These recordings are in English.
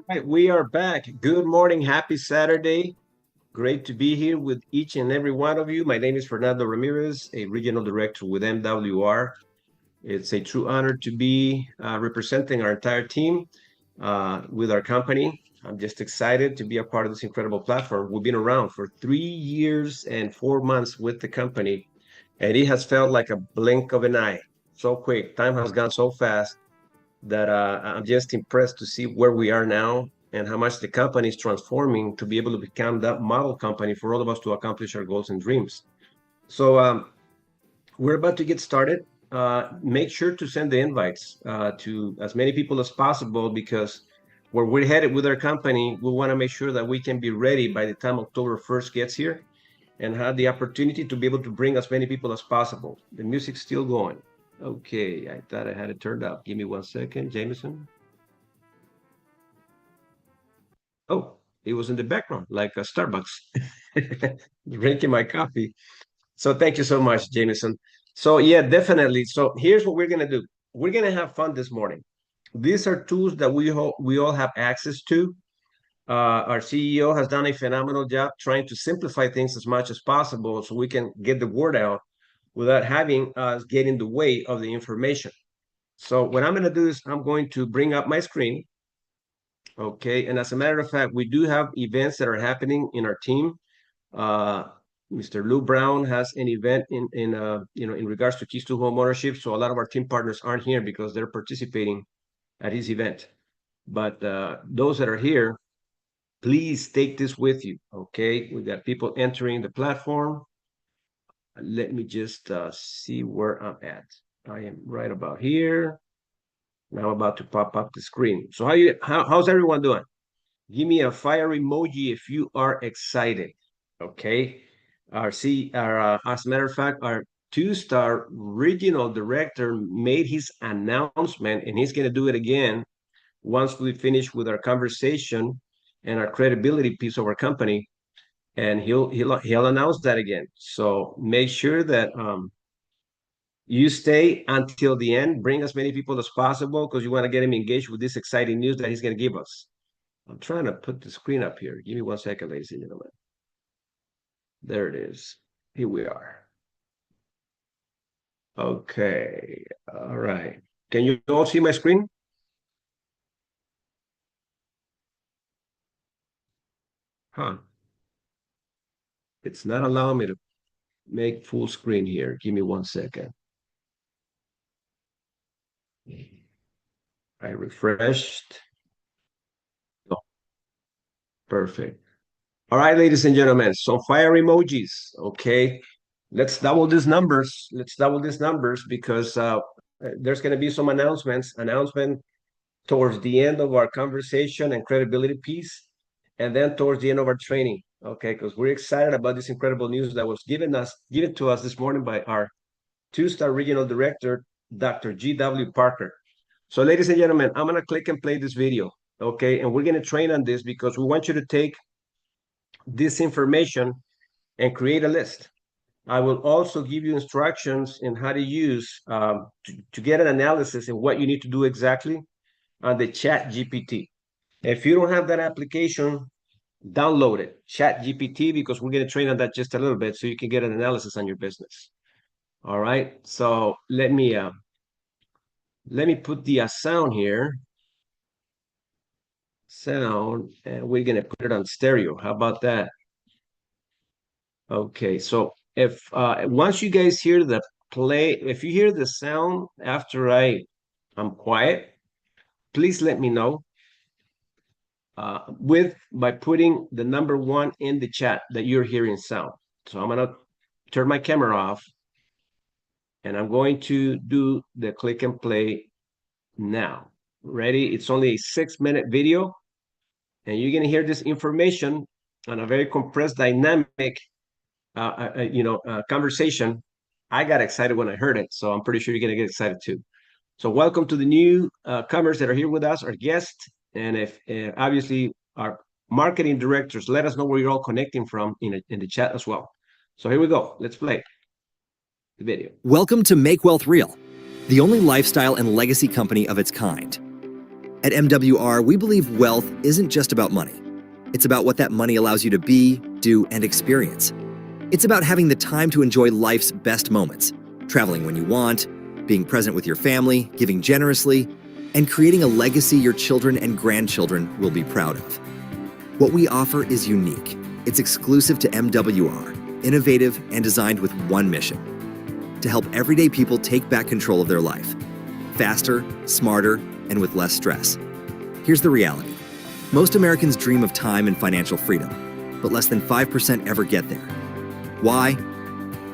Right, we are back. Good morning. Happy Saturday. Great to be here with each and every one of you. My name is Fernando Ramirez, a regional director with MWR. It's a true honor to be representing our entire team with our company. I'm just excited to be a part of this incredible platform. We've been around for 3 years and 4 months with the company, and it has felt like a blink of an eye. So quick. Time has gone so fast that I'm just impressed to see where we are now and how much the company is transforming to be able to become that model company for all of us to accomplish our goals and dreams. So we're about to get started. Make sure to send the invites to as many people as possible because where we're headed with our company, we want to make sure that we can be ready by the time October 1st gets here and have the opportunity to be able to bring as many people as possible. The music's still going. Okay, I thought I had it turned up. Give me 1 second, Jameson. Oh, it was in the background, like a Starbucks, drinking my coffee. So thank you so much, Jameson. So yeah, definitely. So here's what we're gonna do. We're gonna have fun this morning. These are tools that we all have access to. Our CEO has done a phenomenal job trying to simplify things as much as possible so we can get the word out without having us get in the way of the information. So what I'm gonna do is I'm going to bring up my screen. Okay, and as a matter of fact, we do have events that are happening in our team. Uh, Mr. Lou Brown has an event in regards to keys to home ownership. So a lot of our team partners aren't here because they're participating at his event. But those that are here, please take this with you. Okay, we got people entering the platform. Let me just see where I'm at. I am right about here. Now I'm about to pop up the screen. So how's everyone doing? Give me a fire emoji if you are excited. Okay. As a matter of fact, our two-star regional director made his announcement, and he's going to do it again once we finish with our conversation and our credibility piece of our company. And he'll announce that again. So make sure that you stay until the end. Bring as many people as possible because you want to get him engaged with this exciting news that he's going to give us. I'm trying to put the screen up here. Give me 1 second, ladies and gentlemen. There it is. Here we are. Okay. All right. Can you all see my screen? Huh. It's not allowing me to make full screen here. Give me 1 second. I refreshed. Oh, perfect. All right, ladies and gentlemen. So fire emojis. Okay. Let's double these numbers. Let's double these numbers because there's going to be some announcement towards the end of our conversation and credibility piece, and then towards the end of our training. Okay, because we're excited about this incredible news that was given to us this morning by our two-star regional director, Dr. G.W. Parker. So, ladies and gentlemen, I'm gonna click and play this video. Okay, and we're gonna train on this because we want you to take this information and create a list. I will also give you instructions in how to use to get an analysis and what you need to do exactly on the Chat GPT. If you don't have that application, download it, Chat GPT, because we're going to train on that just a little bit so you can get an analysis on your business. All right. So let me put the sound here. Sound, and we're going to put it on stereo. How about that? Okay. So if once you guys hear the play, if you hear the sound after I'm quiet, please let me know by putting the number one in the chat that you're hearing sound. So I'm gonna turn my camera off and I'm going to do the click and play now. Ready? It's only a 6-minute video and you're gonna hear this information on a very compressed dynamic conversation. I got excited when I heard it, so I'm pretty sure you're gonna get excited too. So welcome to the new comers that are here with us, our guests, and if obviously our marketing directors, let us know where you're all connecting from in the chat as well. So here we go. Let's play the video. Welcome to Make Wealth Real, the only lifestyle and legacy company of its kind. At MWR, we believe wealth isn't just about money. It's about what that money allows you to be, do, and experience. It's about having the time to enjoy life's best moments, traveling when you want, being present with your family, giving generously, and creating a legacy your children and grandchildren will be proud of. What we offer is unique. It's exclusive to MWR, innovative, and designed with one mission: to help everyday people take back control of their life, faster, smarter, and with less stress. Here's the reality. Most Americans dream of time and financial freedom, but less than 5% ever get there. Why?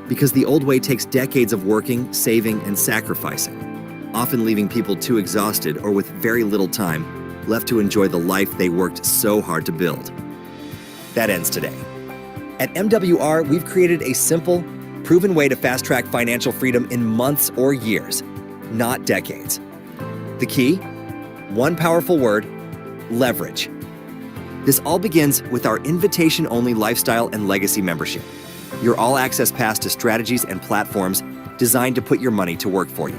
Because the old way takes decades of working, saving, and sacrificing, often leaving people too exhausted or with very little time left to enjoy the life they worked so hard to build. That ends today. At MWR, we've created a simple, proven way to fast-track financial freedom in months or years, not decades. The key? One powerful word: leverage. This all begins with our invitation-only lifestyle and legacy membership, your all-access pass to strategies and platforms designed to put your money to work for you.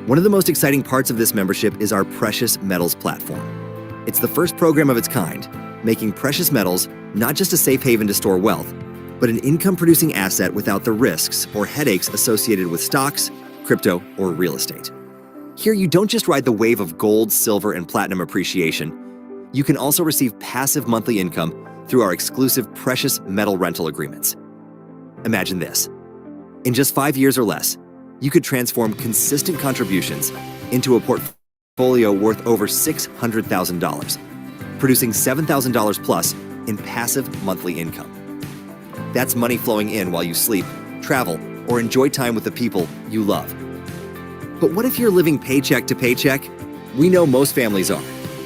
One of the most exciting parts of this membership is our Precious Metals platform. It's the first program of its kind, making precious metals not just a safe haven to store wealth, but an income-producing asset without the risks or headaches associated with stocks, crypto, or real estate. Here, you don't just ride the wave of gold, silver, and platinum appreciation. You can also receive passive monthly income through our exclusive precious metal rental agreements. Imagine this. In just 5 years or less, you could transform consistent contributions into a portfolio worth over $600,000, producing $7,000 plus in passive monthly income. That's money flowing in while you sleep, travel, or enjoy time with the people you love. But what if you're living paycheck to paycheck? We know most families are.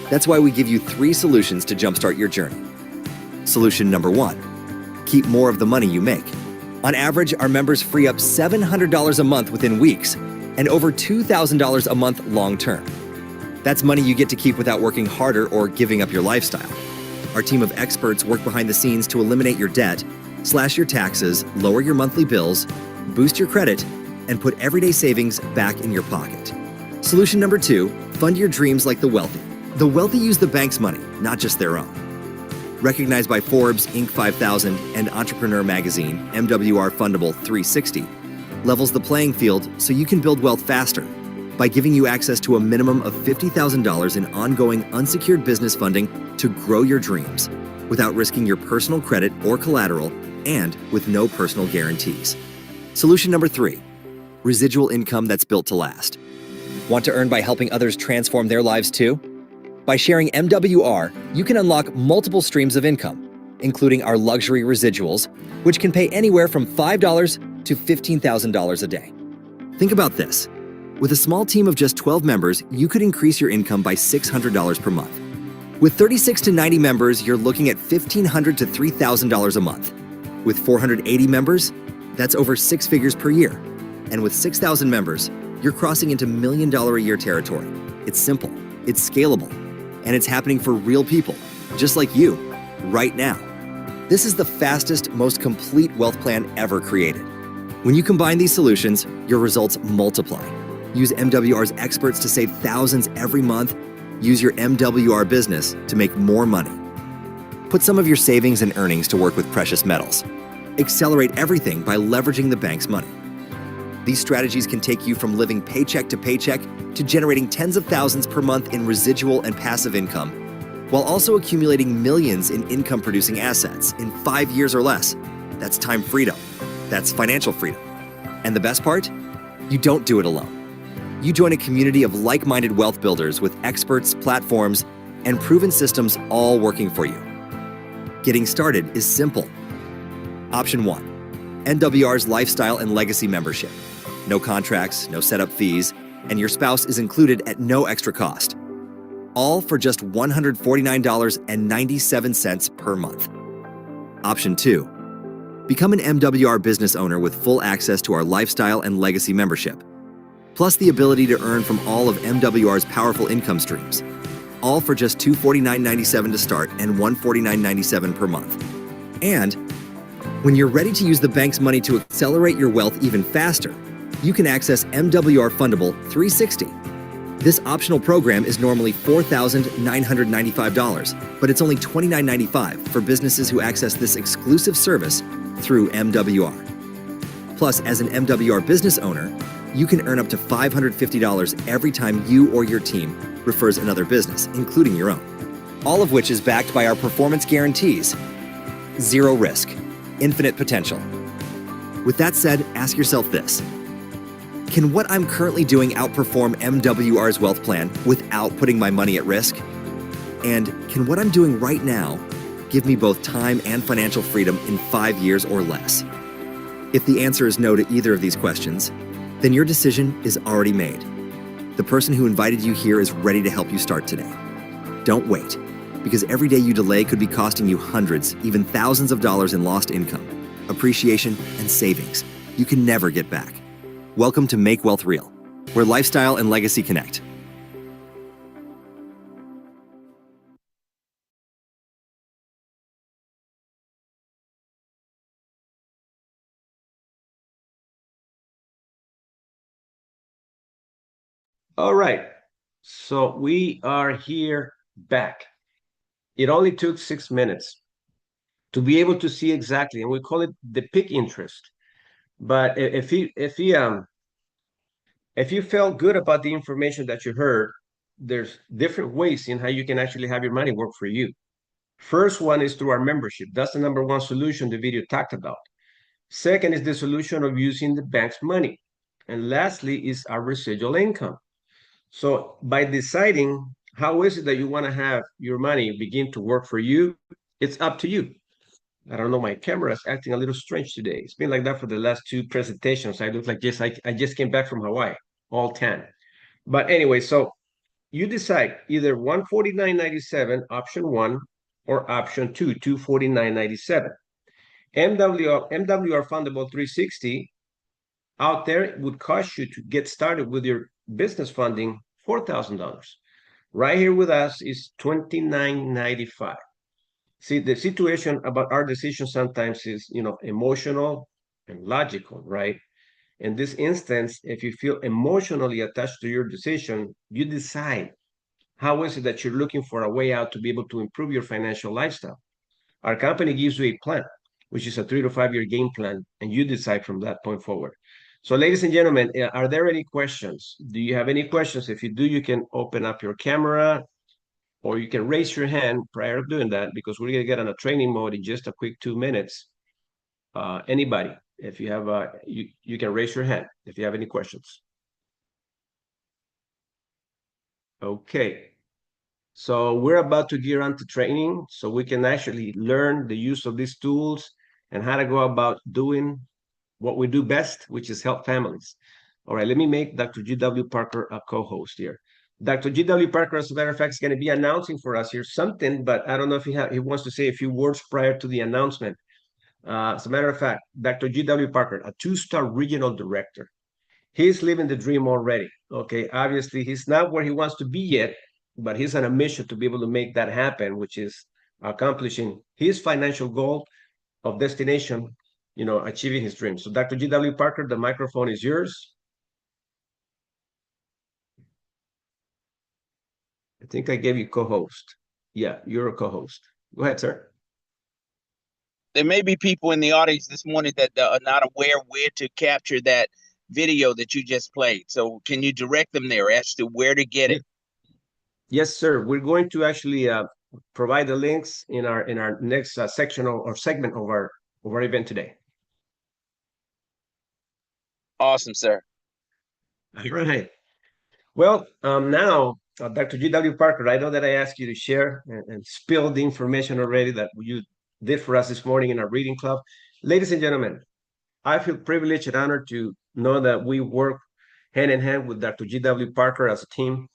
That's why we give you 3 solutions to jumpstart your journey. Solution number 1: keep more of the money you make. On average, our members free up $700 a month within weeks and over $2,000 a month long-term. That's money you get to keep without working harder or giving up your lifestyle. Our team of experts work behind the scenes to eliminate your debt, slash your taxes, lower your monthly bills, boost your credit, and put everyday savings back in your pocket. Solution number 2: fund your dreams like the wealthy. The wealthy use the bank's money, not just their own. Recognized by Forbes, Inc. 5000, and Entrepreneur Magazine, MWR Fundable 360 levels the playing field so you can build wealth faster by giving you access to a minimum of $50,000 in ongoing unsecured business funding to grow your dreams without risking your personal credit or collateral and with no personal guarantees. Solution number 3: residual income that's built to last. Want to earn by helping others transform their lives too? By sharing MWR, you can unlock multiple streams of income, including our luxury residuals, which can pay anywhere from $5 to $15,000 a day. Think about this. With a small team of just 12 members, you could increase your income by $600 per month. With 36 to 90 members, you're looking at $1,500 to $3,000 a month. With 480 members, that's over 6 figures per year. And with 6,000 members, you're crossing into $1 million a year territory. It's simple, it's scalable, and it's happening for real people, just like you, right now. This is the fastest, most complete wealth plan ever created. When you combine these solutions, your results multiply. Use MWR's experts to save thousands every month. Use your MWR business to make more money. Put some of your savings and earnings to work with precious metals. Accelerate everything by leveraging the bank's money. These strategies can take you from living paycheck to paycheck to generating tens of thousands per month in residual and passive income, while also accumulating millions in income-producing assets in 5 years or less. That's time freedom. That's financial freedom. And the best part? You don't do it alone. You join a community of like-minded wealth builders with experts, platforms, and proven systems all working for you. Getting started is simple. Option 1: MWR's Lifestyle and Legacy Membership. No contracts, no setup fees, and your spouse is included at no extra cost. All for just $149.97 per month. Option 2: become an MWR business owner with full access to our Lifestyle and Legacy Membership, plus the ability to earn from all of MWR's powerful income streams. All for just $249.97 to start and $149.97 per month. And when you're ready to use the bank's money to accelerate your wealth even faster, you can access MWR Fundable 360. This optional program is normally $4,995, but it's only $29.95 for businesses who access this exclusive service through MWR. Plus, as an MWR business owner, you can earn up to $550 every time you or your team refers another business, including your own. All of which is backed by our performance guarantees. Zero risk, infinite potential. With that said, ask yourself this. Can what I'm currently doing outperform MWR's wealth plan without putting my money at risk? And can what I'm doing right now give me both time and financial freedom in 5 years or less? If the answer is no to either of these questions, then your decision is already made. The person who invited you here is ready to help you start today. Don't wait, because every day you delay could be costing you hundreds, even thousands of dollars in lost income, appreciation, and savings you can never get back. Welcome to Make Wealth Real, where lifestyle and legacy connect. All right. So we are here back. It only took 6 minutes to be able to see exactly, and we call it the peak interest. But if you felt good about the information that you heard, there's different ways in how you can actually have your money work for you. First one is through our membership. That's the number one solution the video talked about. Second is the solution of using the bank's money. And lastly is our residual income. So by deciding how is it that you want to have your money begin to work for you, it's up to you. I don't know, my camera is acting a little strange today. It's been like that for the last two presentations. I look like just I just came back from Hawaii, all tan. But anyway, so you decide either 149.97 option 1 or option 2, 249.97. MWR Fundable 360 out there, it would cost you to get started with your business funding $4,000. Right here with us is $29.95. See, the situation about our decision sometimes is, emotional and logical, right? In this instance, if you feel emotionally attached to your decision, you decide how is it that you're looking for a way out to be able to improve your financial lifestyle. Our company gives you a plan, which is a 3 to 5 year game plan, and you decide from that point forward. So, ladies and gentlemen, are there any questions? Do you have any questions? If you do, you can open up your camera or you can raise your hand prior to doing that, because we're going to get on a training mode in just a quick 2 minutes. Anybody, if you have, you can raise your hand if you have any questions. Okay. So we're about to gear on to training so we can actually learn the use of these tools and how to go about doing what we do best, which is help families. All right, let me make Dr. G.W. Parker a co-host here. Dr. G.W. Parker, as a matter of fact, is going to be announcing for us here something, but I don't know if he wants to say a few words prior to the announcement. As a matter of fact, Dr. G.W. Parker, a 2-star regional director. He's living the dream already. Okay, obviously he's not where he wants to be yet, but he's on a mission to be able to make that happen, which is accomplishing his financial goal of destination, achieving his dreams. So Dr. G.W. Parker, the microphone is yours. I think I gave you co-host. Yeah, you're a co-host. Go ahead, sir. There may be people in the audience this morning that are not aware where to capture that video that you just played. So can you direct them there as to where to get it? Yes, sir. We're going to actually provide the links in our next section or segment of our event today. Awesome, sir. All right. Well, now, Dr. G.W. Parker, I know that I asked you to share and spill the information already that you did for us this morning in our reading club. Ladies and gentlemen, I feel privileged and honored to know that we work hand in hand with Dr. G.W. Parker as a team.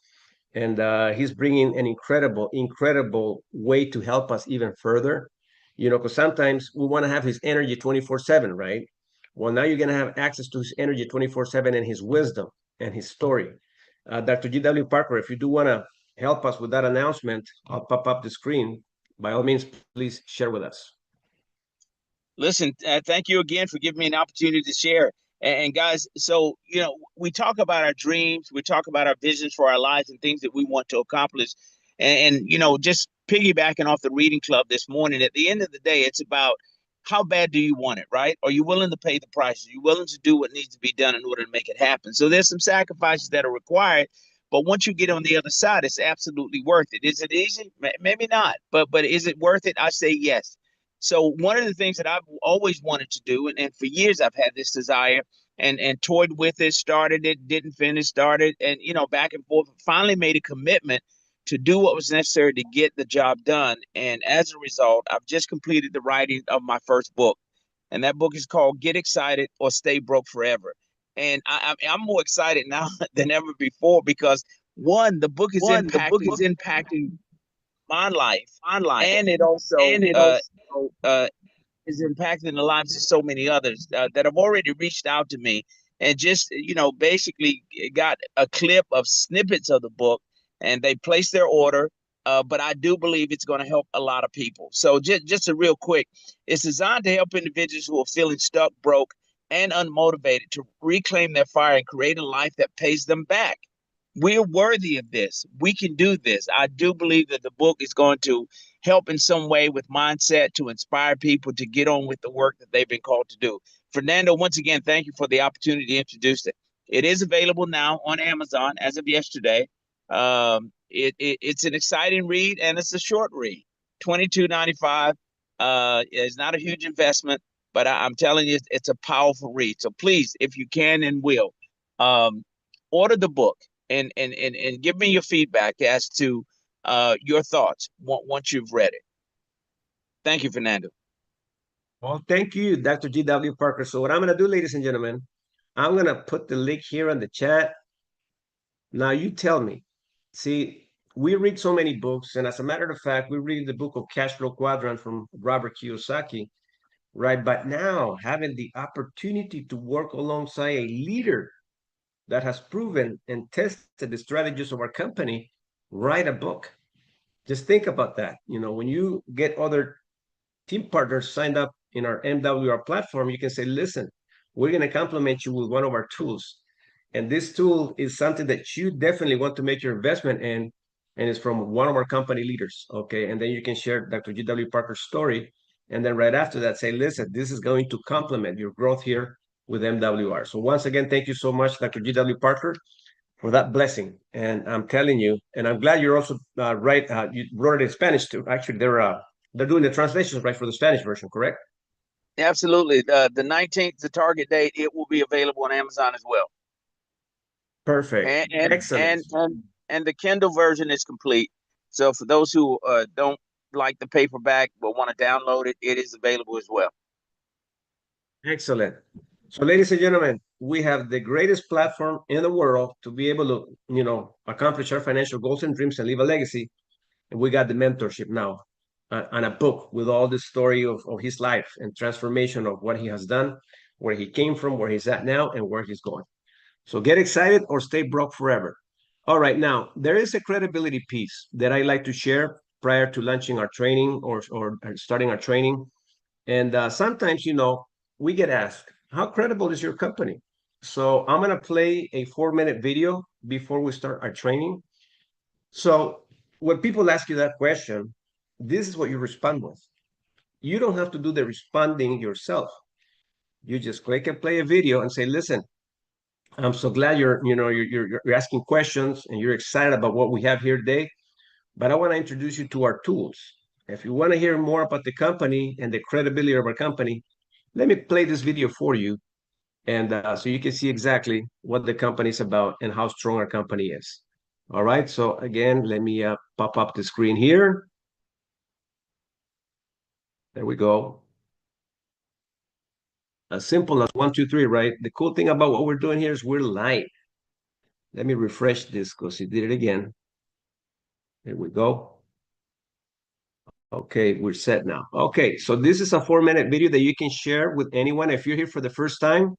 And he's bringing an incredible way to help us even further. Because sometimes we want to have his energy 24/7, right? Well, now you're going to have access to his energy 24/7 and his wisdom and his story. Dr. G.W. Parker, if you do want to help us with that announcement, I'll pop up the screen. By all means, please share with us. Listen, thank you again for giving me an opportunity to share. And guys, so we talk about our dreams, we talk about our visions for our lives and things that we want to accomplish. And just piggybacking off the reading club this morning, at the end of the day, it's about how bad do you want it, right? Are you willing to pay the price? Are you willing to do what needs to be done in order to make it happen? So there's some sacrifices that are required, but once you get on the other side, it's absolutely worth it. Is it easy? Maybe not, but is it worth it? I say yes. So one of the things that I've always wanted to do, and for years I've had this desire, and toyed with it, started it, didn't finish, started, and back and forth. Finally made a commitment to do what was necessary to get the job done. And as a result, I've just completed the writing of my first book, and that book is called "Get Excited or Stay Broke Forever." And I'm more excited now than ever before because one, the book is impacting my life, and it also is impacting the lives of so many others that have already reached out to me and just basically got a clip of snippets of the book, and they placed their order. But I do believe it's going to help a lot of people. So just a real quick, it's designed to help individuals who are feeling stuck, broke, and unmotivated to reclaim their fire and create a life that pays them back. We're worthy of this. We can do this. I do believe that the book is going to help in some way with mindset to inspire people to get on with the work that they've been called to do. Fernando, once again, thank you for the opportunity to introduce it. It is available now on Amazon as of yesterday. It's an exciting read, and it's a short read. $22.95. It's not a huge investment, but I'm telling you, it's a powerful read. So please, if you can and will, order the book and give me your feedback as to your thoughts once you've read it. Thank you, Fernando. Well, thank you, Dr. G.W. Parker. So what I'm going to do, ladies and gentlemen, I'm going to put the link here on the chat. Now you tell me. See, we read so many books, and as a matter of fact, we read the book of Cash Flow Quadrant from Robert Kiyosaki, right? But now having the opportunity to work alongside a leader that has proven and tested the strategies of our company, write a book. Just think about that. When you get other team partners signed up in our MWR platform, you can say, listen, we're going to complement you with one of our tools. And this tool is something that you definitely want to make your investment in, and it's from one of our company leaders. Okay. And then you can share Dr. G.W. Parker's story. And then right after that, say, listen, this is going to complement your growth here with MWR. So once again, thank you so much, Dr. G.W. Parker, for that blessing. And I'm telling you, and I'm glad you're also right. You wrote it in Spanish too. Actually, they're doing the translations right for the Spanish version, correct? Absolutely. The 19th, the target date, it will be available on Amazon as well. Perfect. Excellent. And the Kindle version is complete. So for those who don't like the paperback but want to download it, it is available as well. Excellent. So, ladies and gentlemen, we have the greatest platform in the world to be able to, accomplish our financial goals and dreams and leave a legacy. And we got the mentorship now and a book with all the story of his life and transformation of what he has done, where he came from, where he's at now, and where he's going. So get excited or stay broke forever. All right, now there is a credibility piece that I like to share prior to launching our training or starting our training. And sometimes, we get asked, how credible is your company? So I'm going to play a 4-minute video before we start our training. So when people ask you that question, this is what you respond with. You don't have to do the responding yourself. You just click and play a video and say, listen, I'm so glad you're asking questions and you're excited about what we have here today. But I want to introduce you to our tools. If you want to hear more about the company and the credibility of our company, let me play this video for you. And so you can see exactly what the company is about and how strong our company is. All right. So again, let me pop up the screen here. There we go. As simple as 1, 2, 3, right? The cool thing about what we're doing here is we're live. Let me refresh this because it did it again. There we go. Okay, we're set now. Okay, so this is a 4-minute video that you can share with anyone. If you're here for the first time,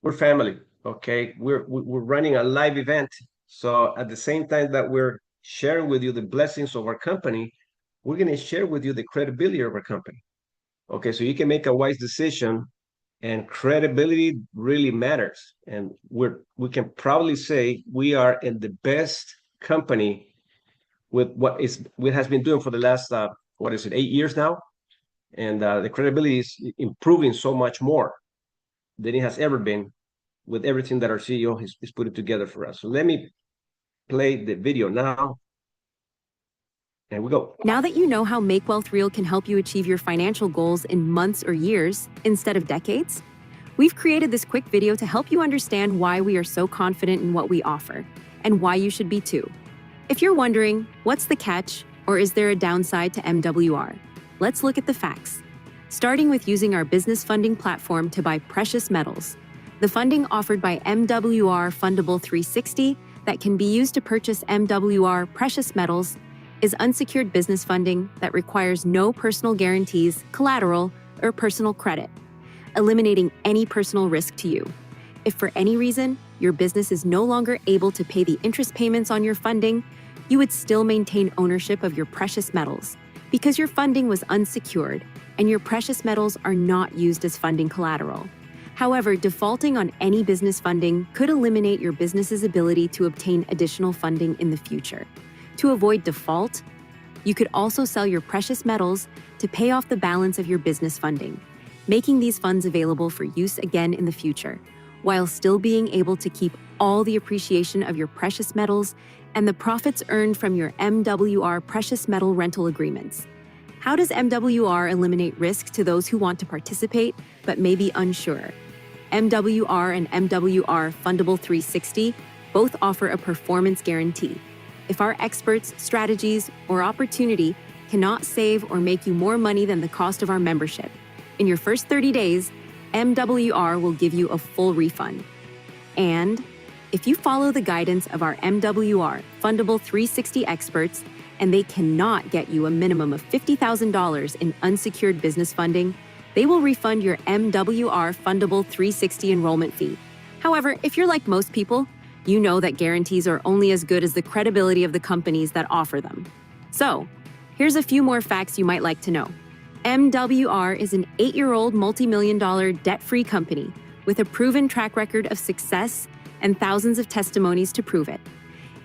we're family. Okay, we're running a live event. So at the same time that we're sharing with you the blessings of our company, we're going to share with you the credibility of our company. Okay, so you can make a wise decision and credibility really matters. And we can proudly say we are in the best company with what has been doing for the last 8 years now, and the credibility is improving so much more than it has ever been with everything that our CEO is putting together for us. So let me play the video now. And we go. Now that you know how Make Wealth Real can help you achieve your financial goals in months or years instead of decades, we've created this quick video to help you understand why we are so confident in what we offer and why you should be too. If you're wondering, what's the catch, or is there a downside to MWR? Let's look at the facts. Starting with using our business funding platform to buy precious metals. The funding offered by MWR Fundable 360 that can be used to purchase MWR precious metals is unsecured business funding that requires no personal guarantees, collateral, or personal credit, eliminating any personal risk to you. If for any reason your business is no longer able to pay the interest payments on your funding, you would still maintain ownership of your precious metals because your funding was unsecured and your precious metals are not used as funding collateral. However, defaulting on any business funding could eliminate your business's ability to obtain additional funding in the future. To avoid default, you could also sell your precious metals to pay off the balance of your business funding, making these funds available for use again in the future, while still being able to keep all the appreciation of your precious metals and the profits earned from your MWR precious metal rental agreements. How does MWR eliminate risk to those who want to participate but may be unsure? MWR and MWR Fundable 360 both offer a performance guarantee. If our experts, strategies, or opportunity cannot save or make you more money than the cost of our membership, in your first 30 days, MWR will give you a full refund. And if you follow the guidance of our MWR Fundable 360 experts and they cannot get you a minimum of $50,000 in unsecured business funding, they will refund your MWR Fundable 360 enrollment fee. However, if you're like most people, you know that guarantees are only as good as the credibility of the companies that offer them. So, here's a few more facts you might like to know. MWR is an 8-year-old multi-million-dollar debt-free company with a proven track record of success and thousands of testimonies to prove it.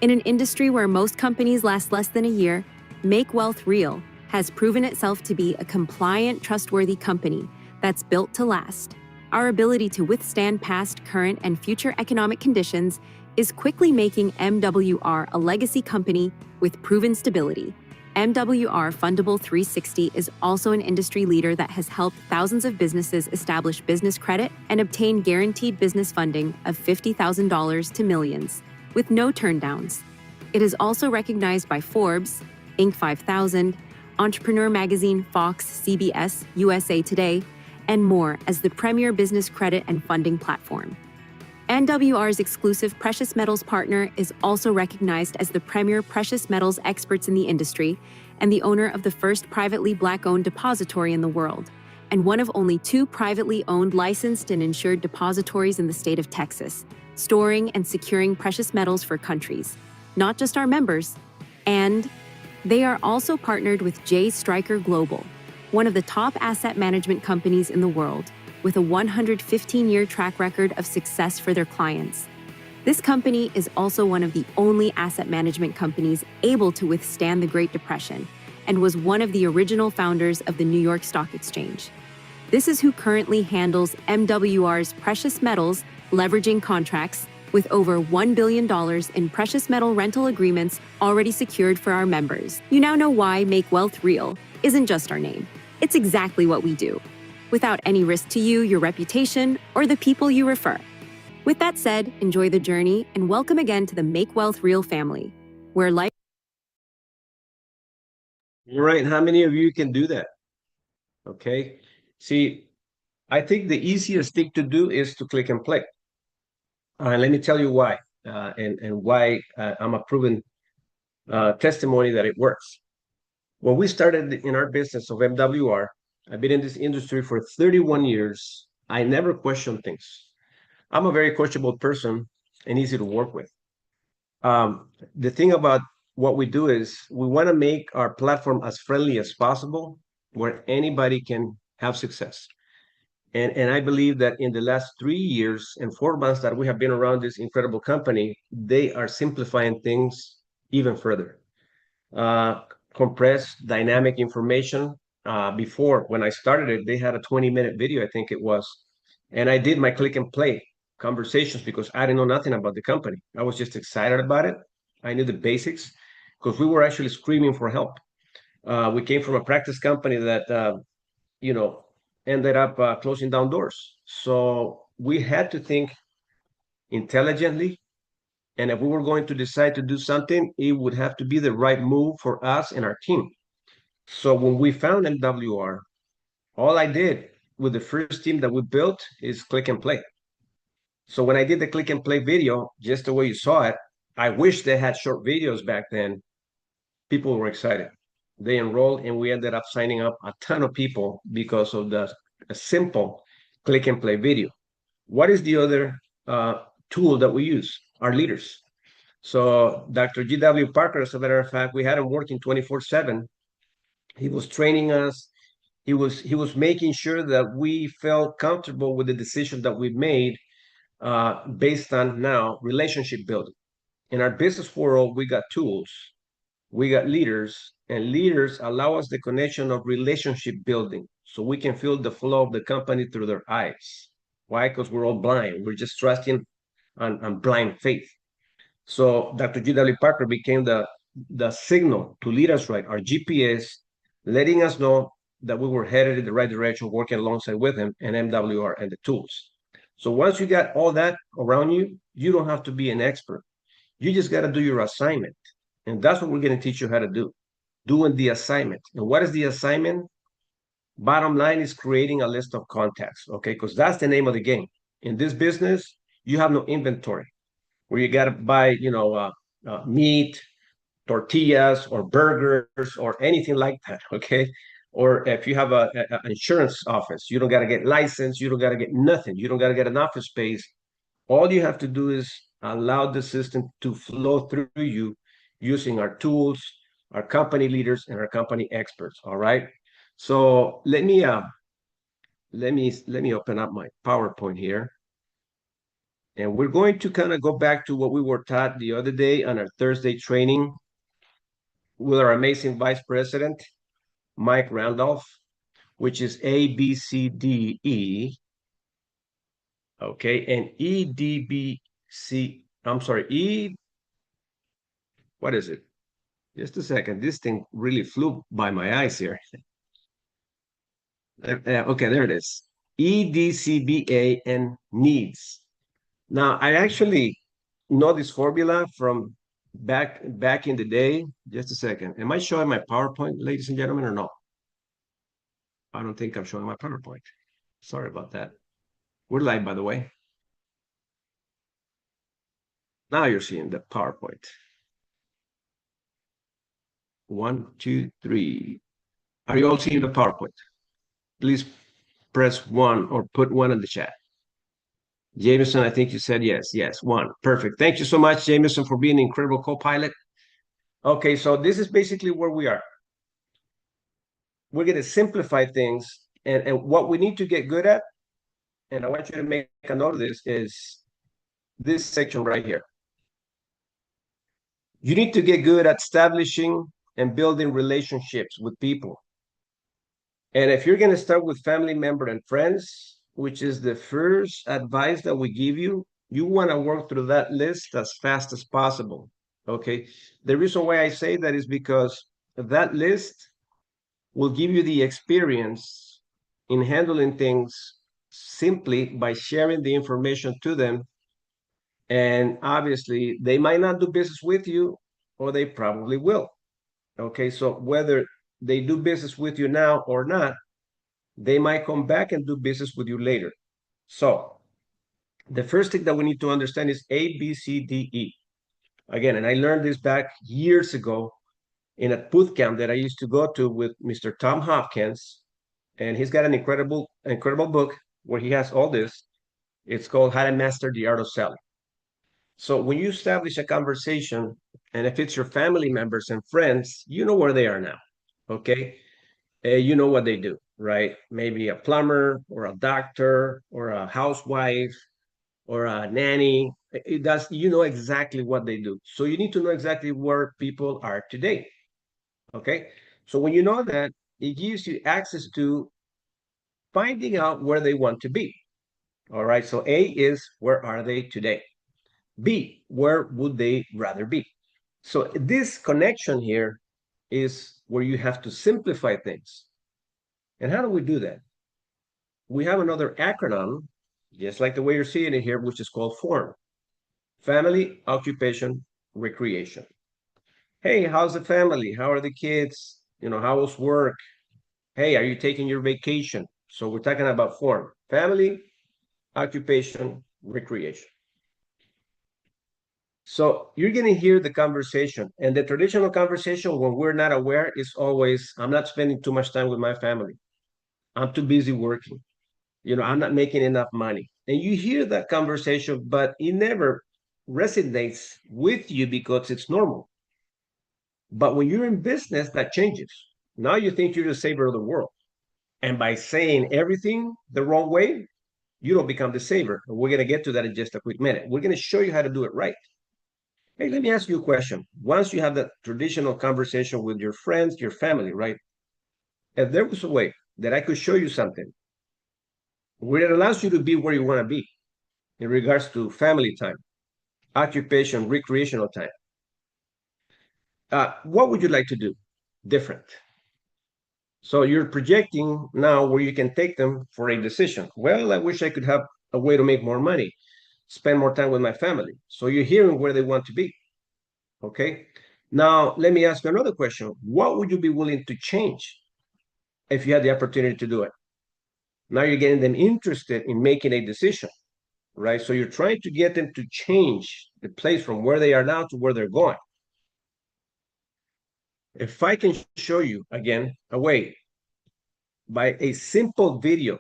In an industry where most companies last less than a year, Make Wealth Real has proven itself to be a compliant, trustworthy company that's built to last. Our ability to withstand past, current, and future economic conditions is quickly making MWR a legacy company with proven stability. MWR Fundable 360 is also an industry leader that has helped thousands of businesses establish business credit and obtain guaranteed business funding of $50,000 to millions, with no turndowns. It is also recognized by Forbes, Inc. 5000, Entrepreneur Magazine, Fox, CBS, USA Today, and more as the premier business credit and funding platform. MWR's exclusive precious metals partner is also recognized as the premier precious metals experts in the industry and the owner of the first privately Black-owned depository in the world, and one of only 2 privately owned licensed and insured depositories in the state of Texas, storing and securing precious metals for countries, not just our members. And they are also partnered with J. Stryker Global, one of the top asset management companies in the world, with a 115-year track record of success for their clients. This company is also one of the only asset management companies able to withstand the Great Depression and was one of the original founders of the New York Stock Exchange. This is who currently handles MWR's precious metals leveraging contracts with over $1 billion in precious metal rental agreements already secured for our members. You now know why Make Wealth Real isn't just our name. It's exactly what we do, without any risk to you, your reputation, or the people you refer. With that said, enjoy the journey and welcome again to the Make Wealth Real family, where life... All right, how many of you can do that? Okay, see, I think the easiest thing to do is to click and play. Let me tell you why, and why I'm a proven testimony that it works. When we started in our business of MWR, I've been in this industry for 31 years. I never question things. I'm a very coachable person and easy to work with. The thing about what we do is we want to make our platform as friendly as possible, where anybody can have success. And I believe that in the last 3 years and 4 months that we have been around this incredible company, they are simplifying things even further. Uh, Compressed dynamic information. Before, when I started it, they had a 20-minute video, I think it was. And I did my click and play conversations because I didn't know nothing about the company. I was just excited about it. I knew the basics because we were actually screaming for help. We came from a practice company that you know, ended up closing down doors. So we had to think intelligently. And if we were going to decide to do something, it would have to be the right move for us and our team. So when we found MWR, all I did with the first team that we built is click and play. So when I did the click and play video, just the way you saw it, I wish they had short videos back then. People were excited. They enrolled, and we ended up signing up a ton of people because of the a simple click and play video. What is the other tool that we use? Our leaders. So Dr. G.W. Parker, as a matter of fact, we had him working 24/7. He was training us. He was making sure that we felt comfortable with the decision that we made based on now relationship building. In our business world, we got tools, we got leaders, and leaders allow us the connection of relationship building so we can feel the flow of the company through their eyes. Why? Because we're all blind. We're just trusting on blind faith. So Dr. G.W. Parker became the signal to lead us right, our GPS, letting us know that we were headed in the right direction, working alongside with him and MWR and the tools. So once you got all that around you, you don't have to be an expert. You just got to do your assignment. And that's what we're going to teach you how to do, doing the assignment. And what is the assignment? Bottom line is creating a list of contacts, okay? Because that's the name of the game. In this business, you have no inventory where you got to buy, meat, tortillas, or burgers, or anything like that. Okay. Or if you have a insurance office, you don't got to get licensed. You don't got to get nothing. You don't got to get an office space. All you have to do is allow the system to flow through you using our tools, our company leaders, and our company experts. All right. So let me open up my PowerPoint here. And we're going to kind of go back to what we were taught the other day on our Thursday training with our amazing Vice President, Mike Randolph, which is A, B, C, D, E. Okay, and E, D, B, C, I'm sorry, E, what is it? Just a second. This thing really flew by my eyes here. Okay, there it is. E, D, C, B, A, and needs. Now, I actually know this formula from back in the day. Just a second. Am I showing my PowerPoint, ladies and gentlemen, or no? I don't think I'm showing my PowerPoint. Sorry about that. We're live, by the way. Now you're seeing the PowerPoint. 1, 2, 3. Are you all seeing the PowerPoint? Please press 1 or put 1 in the chat. Jameson, I think you said yes. Yes, 1. Perfect. Thank you so much, Jameson, for being an incredible co-pilot. Okay, so this is basically where we are. We're going to simplify things. And what we need to get good at, and I want you to make a note of this, is this section right here. You need to get good at establishing and building relationships with people. And if you're going to start with family member and friends, which is the first advice that we give you, you want to work through that list as fast as possible. Okay. The reason why I say that is because that list will give you the experience in handling things simply by sharing the information to them. And obviously, they might not do business with you, or they probably will. Okay. So whether they do business with you now or not, they might come back and do business with you later. So the first thing that we need to understand is A, B, C, D, E. Again, and I learned this back years ago in a boot camp that I used to go to with Mr. Tom Hopkins. And he's got an incredible book where he has all this. It's called How to Master the Art of Selling. So when you establish a conversation, and if it's your family members and friends, you know where they are now. Okay. You know what they do. right? Maybe a plumber or a doctor or a housewife or a nanny. It does, you know exactly what they do. So you need to know exactly where people are today. Okay. So when you know that, it gives you access to finding out where they want to be. All right. So A is where are they today? B, where would they rather be? So this connection here is where you have to simplify things. And how do we do that? We have another acronym, just like the way you're seeing it here, which is called FORM: family, occupation, recreation. Hey, how's the family? How are the kids? How was work? Hey, are you taking your vacation? So we're talking about form: family, occupation, recreation. So you're going to hear the conversation, and the traditional conversation when we're not aware is always, I'm not spending too much time with my family. I'm too busy working. I'm not making enough money. And you hear that conversation, but it never resonates with you because it's normal. But when you're in business, that changes. Now you think you're the savior of the world. And by saying everything the wrong way, you don't become the savior. We're going to get to that in just a quick minute. We're going to show you how to do it right. Hey, let me ask you a question. Once you have that traditional conversation with your friends, your family, right? If there was a way that I could show you something where it allows you to be where you want to be in regards to family time, occupation, recreational time, what would you like to do different? So you're projecting now where you can take them for a decision. Well, I wish I could have a way to make more money, spend more time with my family. So you're hearing where they want to be. Okay. Now, let me ask you another question. What would you be willing to change if you had the opportunity to do it? Now you're getting them interested in making a decision, right? So you're trying to get them to change the place from where they are now to where they're going. If I can show you again a way by a simple video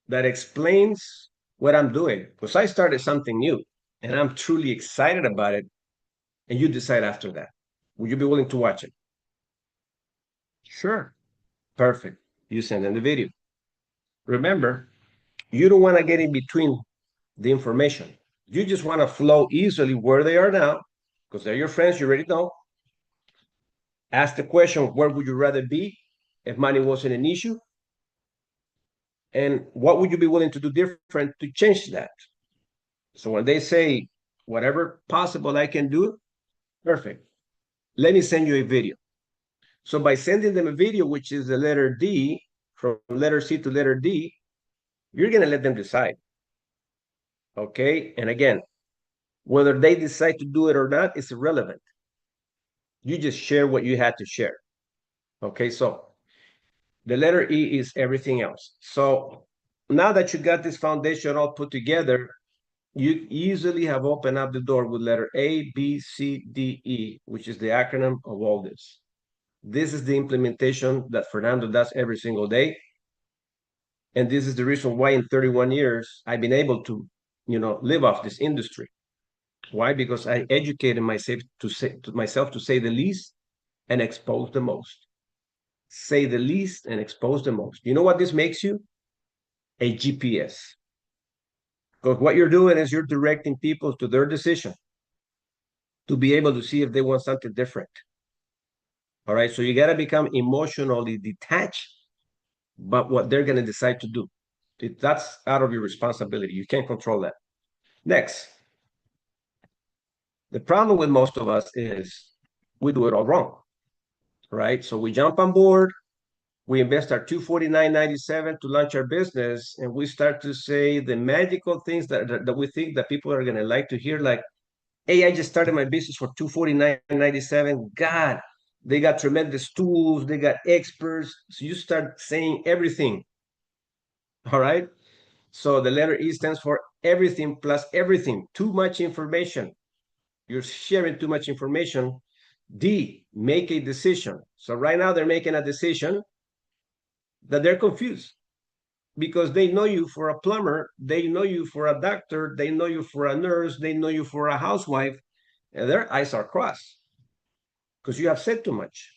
that explains what I'm doing, because I started something new and I'm truly excited about it, and you decide after that. Would you be willing to watch it? Sure. Perfect. You send them the video. Remember, you don't want to get in between the information. You just want to flow easily where they are now, because they're your friends, you already know. Ask the question, where would you rather be if money wasn't an issue? And what would you be willing to do different to change that? So when they say, whatever possible I can do, perfect. Let me send you a video. So by sending them a video, which is the letter D, from letter C to letter D, you're going to let them decide. Okay. And again, whether they decide to do it or not is irrelevant. You just share what you had to share. Okay. So the letter E is everything else. So now that you got this foundation all put together, you easily have opened up the door with letter A, B, C, D, E, which is the acronym of all this. This is the implementation that Fernando does every single day. And this is the reason why in 31 years, I've been able to, live off this industry. Why? Because I educated myself to say the least and expose the most. Say the least and expose the most. You know what this makes you? A GPS. Because what you're doing is you're directing people to their decision to be able to see if they want something different. All right. So you got to become emotionally detached, but what they're going to decide to do. That's out of your responsibility. You can't control that. Next. The problem with most of us is we do it all wrong. Right. So we jump on board, we invest our $249.97 to launch our business, and we start to say the magical things that we think that people are going to like to hear, like, hey, I just started my business for $249.97. God, they got tremendous tools, they got experts. So you start saying everything. All right. So the letter E stands for everything plus everything. Too much information. You're sharing too much information. D, make a decision. So right now they're making a decision that they're confused because they know you for a plumber, they know you for a doctor, they know you for a nurse, they know you for a housewife, and their eyes are crossed because you have said too much.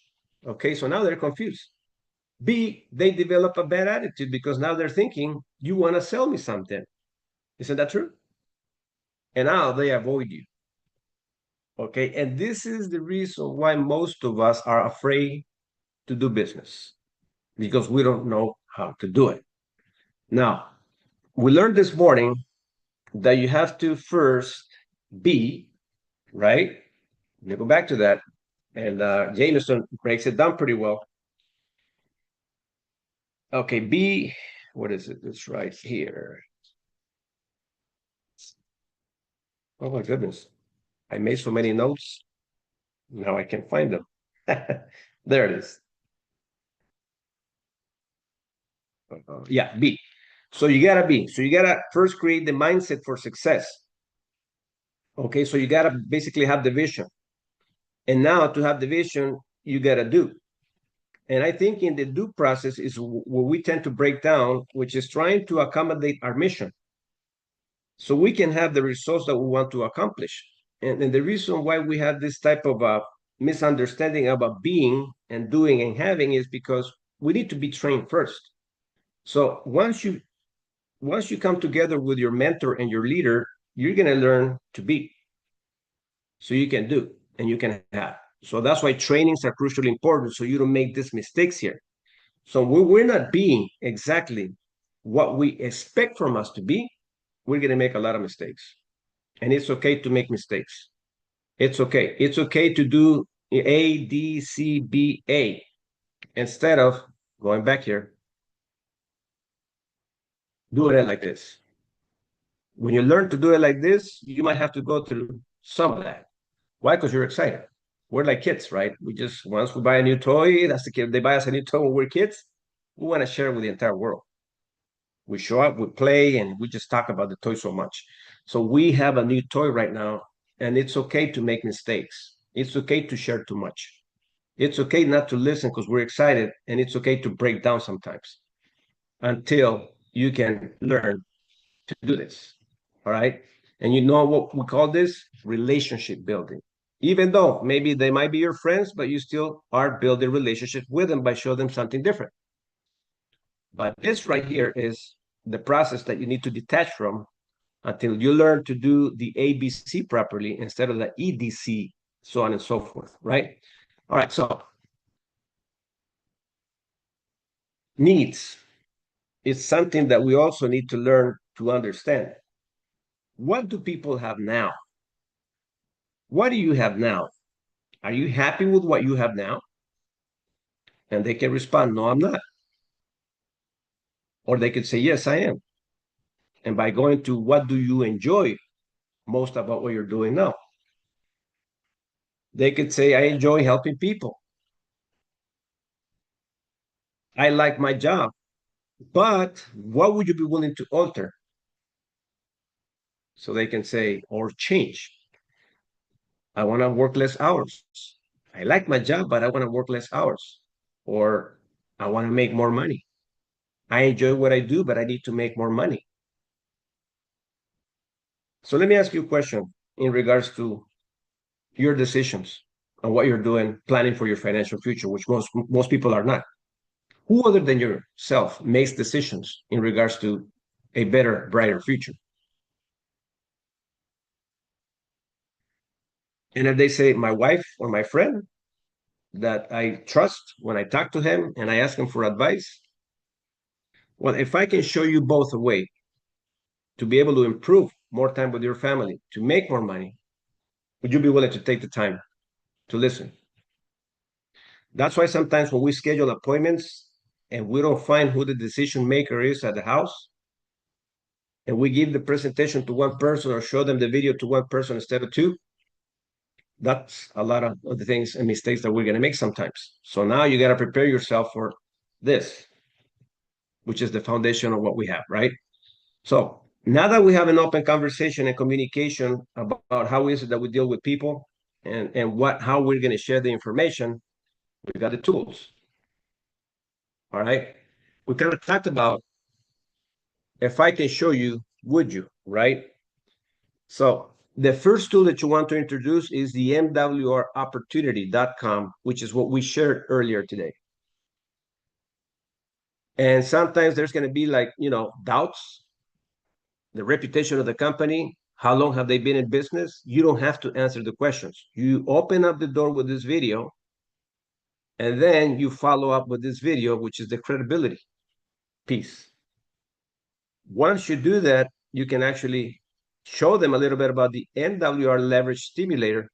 Okay, so now they're confused. B, they develop a bad attitude because now they're thinking, you want to sell me something. Isn't that true? And now they avoid you. Okay. And this is the reason why most of us are afraid to do business because we don't know how to do it. Now, we learned this morning that you have to first be, right? Let me go back to that. And Jameson breaks it down pretty well. Okay, B, what is it? It's right here. Oh my goodness. I made so many notes. Now I can find them. There it is. Yeah, B. So you gotta be. So you gotta first create the mindset for success. Okay, so you gotta basically have the vision. And now to have the vision, you gotta do. And I think in the do process is where we tend to break down, which is trying to accommodate our mission. So we can have the results that we want to accomplish. And the reason why we have this type of misunderstanding about being and doing and having is because we need to be trained first. So once you come together with your mentor and your leader, you're going to learn to be. So you can do and you can have. So that's why trainings are crucially important. So you don't make these mistakes here. So we're not being exactly what we expect from us to be. We're going to make a lot of mistakes. And it's okay to make mistakes. It's okay. It's okay to do A, D, C, B, A instead of going back here, doing it like this. When you learn to do it like this, you might have to go through some of that. Why? Because you're excited. We're like kids, right? We just, once we buy a new toy, that's the kid. They buy us a new toy when we're kids. We want to share it with the entire world. We show up, we play, and we just talk about the toy so much. So we have a new toy right now, and it's okay to make mistakes. It's okay to share too much. It's okay not to listen because we're excited, and it's okay to break down sometimes until you can learn to do this. All right. And you know what we call this? Relationship building. Even though maybe they might be your friends, but you still are building relationships with them by showing them something different. But this right here is the process that you need to detach from until you learn to do the ABC properly instead of the EDC, so on and so forth, right? All right, so needs is something that we also need to learn to understand. What do people have now? What do you have now? Are you happy with what you have now? And they can respond, no, I'm not. Or they could say, yes, I am. And by going to what do you enjoy most about what you're doing now? They could say, I enjoy helping people. I like my job. But what would you be willing to alter? So they can say, or change. I want to work less hours. I like my job, but I want to work less hours. Or I want to make more money. I enjoy what I do, but I need to make more money. So let me ask you a question in regards to your decisions and what you're doing, planning for your financial future, which most people are not. Who other than yourself makes decisions in regards to a better, brighter future? And if they say my wife or my friend that I trust when I talk to him and I ask him for advice, well, if I can show you both a way to be able to improve more time with your family, to make more money, would you be willing to take the time to listen? That's why sometimes when we schedule appointments and we don't find who the decision maker is at the house, and we give the presentation to one person or show them the video to one person instead of two, that's a lot of the things and mistakes that we're going to make sometimes. So now you got to prepare yourself for this, which is the foundation of what we have, right? So now that we have an open conversation and communication about how is it that we deal with people and how we're going to share the information, we got the tools. All right. We kind of talked about if I can show you, would you, right? So the first tool that you want to introduce is the MWRopportunity.com, which is what we shared earlier today. And sometimes there's going to be like, doubts, the reputation of the company, how long have they been in business? You don't have to answer the questions. You open up the door with this video, and then you follow up with this video, which is the credibility piece. Once you do that, you can actually show them a little bit about the MWR leverage stimulator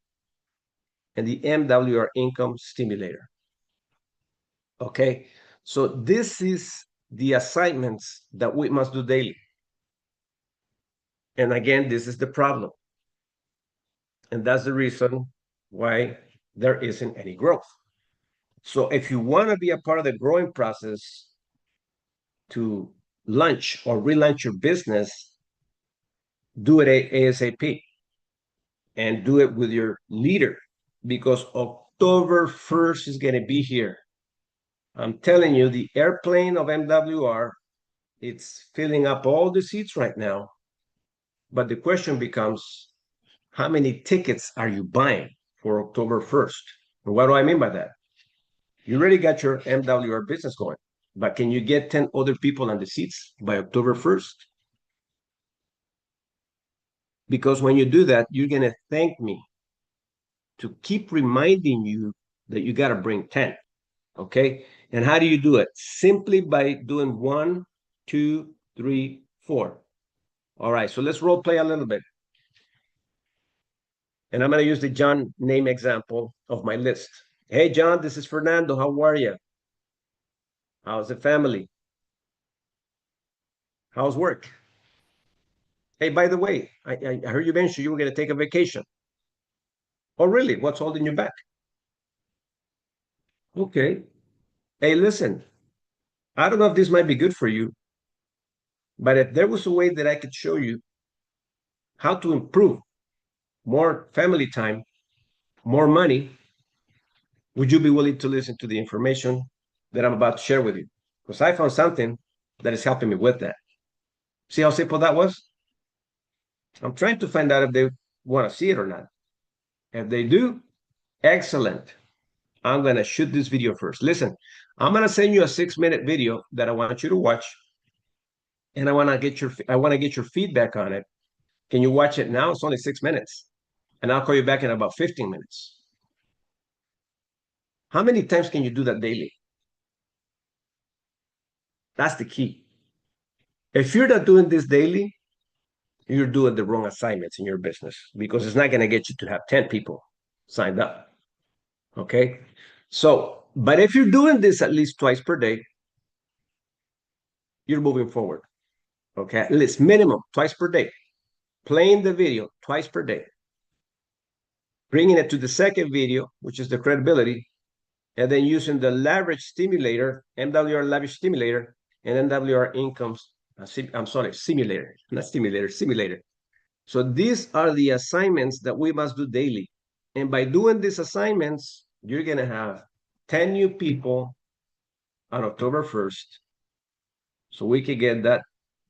and the MWR income stimulator. Okay, so this is the assignments that we must do daily. And again, this is the problem. And that's the reason why there isn't any growth. So if you want to be a part of the growing process to launch or relaunch your business, do it ASAP and do it with your leader, because October 1st is going to be here. I'm telling you, the airplane of MWR, it's filling up all the seats right now. But the question becomes, how many tickets are you buying for October 1st? And what do I mean by that? You already got your MWR business going, but can you get 10 other people on the seats by October 1st? Because when you do that, you're going to thank me to keep reminding you that you got to bring 10. Okay. And how do you do it? Simply by doing 1, 2, 3, 4. All right. So let's role play a little bit. And I'm going to use the John name example of my list. Hey, John, this is Fernando. How are you? How's the family? How's work? Hey, by the way, I heard you mention you were going to take a vacation. Oh, really? What's holding you back? Okay. Hey, listen, I don't know if this might be good for you, but if there was a way that I could show you how to improve more family time, more money, would you be willing to listen to the information that I'm about to share with you? Because I found something that is helping me with that. See how simple that was? I'm trying to find out if they want to see it or not. If they do, excellent. I'm going to shoot this video first. Listen, I'm going to send you a 6-minute video that I want you to watch. And I want to get your feedback on it. Can you watch it now? It's only 6 minutes. And I'll call you back in about 15 minutes. How many times can you do that daily? That's the key. If you're not doing this daily, you're doing the wrong assignments in your business, because it's not going to get you to have 10 people signed up. Okay. So, but if you're doing this at least twice per day, you're moving forward. Okay. At least minimum twice per day. Playing the video twice per day. Bringing it to the second video, which is the credibility, and then using the leverage stimulator, MWR leverage stimulator, and MWR incomes. Simulator, not stimulator, simulator. So these are the assignments that we must do daily. And by doing these assignments, you're going to have 10 new people on October 1st. So we can get that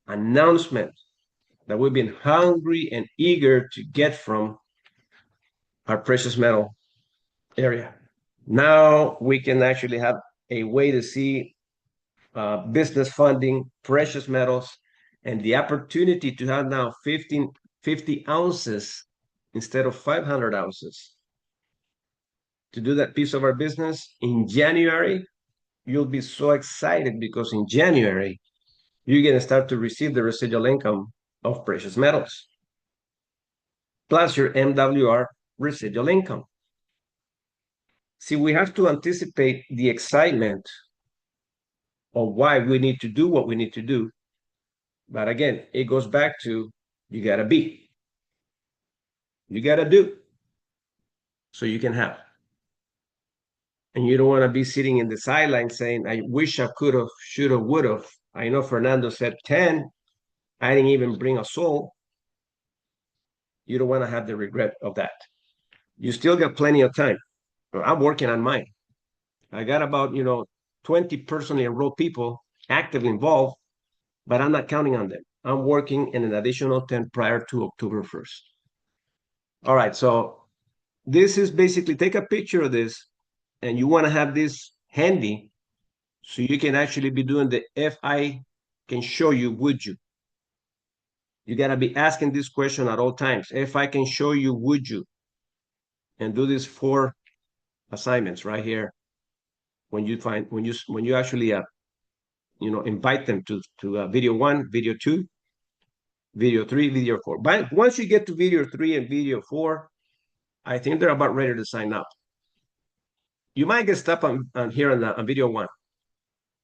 announcement that we've been hungry and eager to get from our precious metal area. Now we can actually have a way to see business funding, precious metals, and the opportunity to have now 50 ounces instead of 500 ounces. To do that piece of our business in January, you'll be so excited, because in January, you're going to start to receive the residual income of precious metals, plus your MWR residual income. See, we have to anticipate the excitement of why we need to do what we need to do. But again, it goes back to, you got to be. You got to do so you can have. And you don't want to be sitting in the sidelines saying, I wish I could have, should have, would have. I know Fernando said 10. I didn't even bring a soul. You don't want to have the regret of that. You still got plenty of time. I'm working on mine. I got about, 20 personally enrolled people actively involved, but I'm not counting on them. I'm working in an additional 10 prior to October 1st. All right, so this is basically, take a picture of this, and you want to have this handy So you can actually be doing the if I can show you, would you? You got to be asking this question at all times. If I can show you, would you? And do these 4 assignments right here. When you actually invite them to video 1, video 2, video 3, video 4. But once you get to video 3 and video 4, I think they're about ready to sign up. You might get stuck on here on video 1.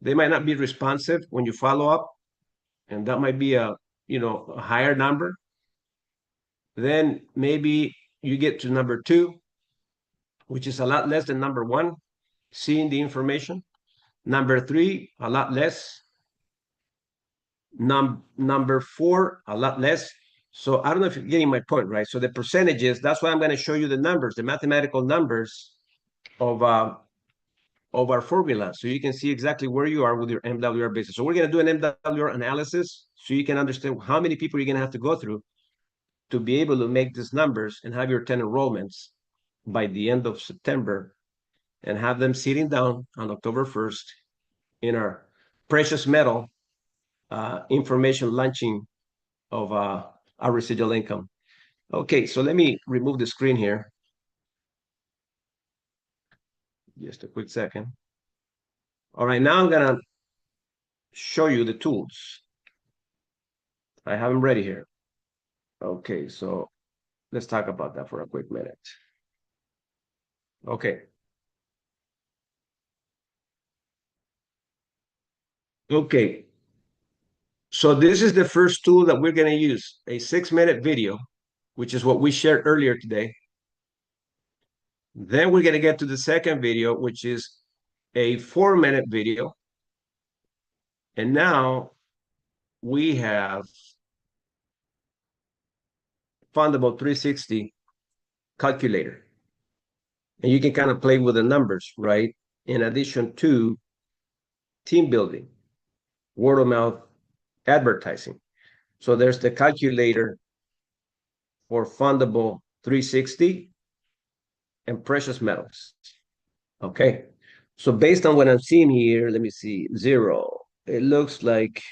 They might not be responsive when you follow up, and that might be a higher number. Then maybe you get to number 2, which is a lot less than number 1, seeing the information. Number 3, a lot less. Number 4, a lot less. So I don't know if you're getting my point, right? So the percentages, that's why I'm going to show you the numbers, the mathematical numbers of our formula, so you can see exactly where you are with your MWR basis. So we're going to do an MWR analysis so you can understand how many people you're going to have to go through to be able to make these numbers and have your 10 enrollments by the end of September, and have them sitting down on October 1st in our precious metal information launching of our residual income. Okay, so let me remove the screen here. Just a quick second. All right, now I'm gonna show you the tools. I have them ready here. Okay, so let's talk about that for a quick minute. Okay. Okay. So this is the first tool that we're going to use, a 6-minute video, which is what we shared earlier today. Then we're going to get to the second video, which is a 4-minute video. And now we have Fundable 360 calculator. And you can kind of play with the numbers, right? In addition to team building, word of mouth advertising. So there's the calculator for Fundable 360 and precious metals. Okay. So based on what I'm seeing here, let me see, 0. It looks like.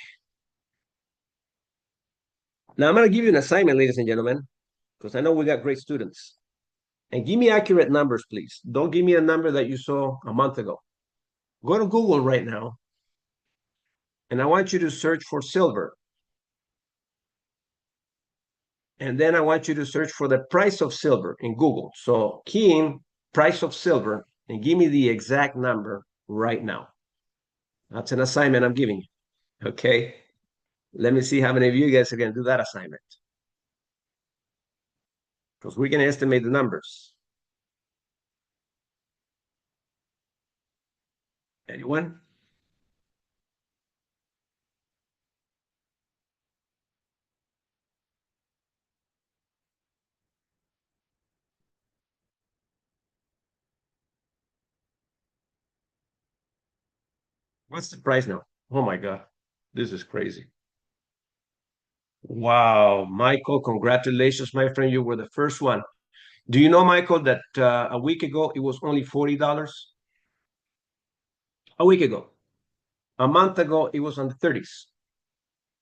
Now I'm going to give you an assignment, ladies and gentlemen, because I know we got great students. And give me accurate numbers, please. Don't give me a number that you saw a month ago. Go to Google right now, and I want you to search for silver. And then I want you to search for the price of silver in Google. So key in price of silver and give me the exact number right now. That's an assignment I'm giving you. Okay. Let me see how many of you guys are going to do that assignment. Because we're going to estimate the numbers. Anyone? What's the price now? Oh my God. This is crazy. Wow. Michael, congratulations, my friend. You were the first one. Do you know, Michael, that a week ago it was only $40? A week ago. A month ago it was on the 30s.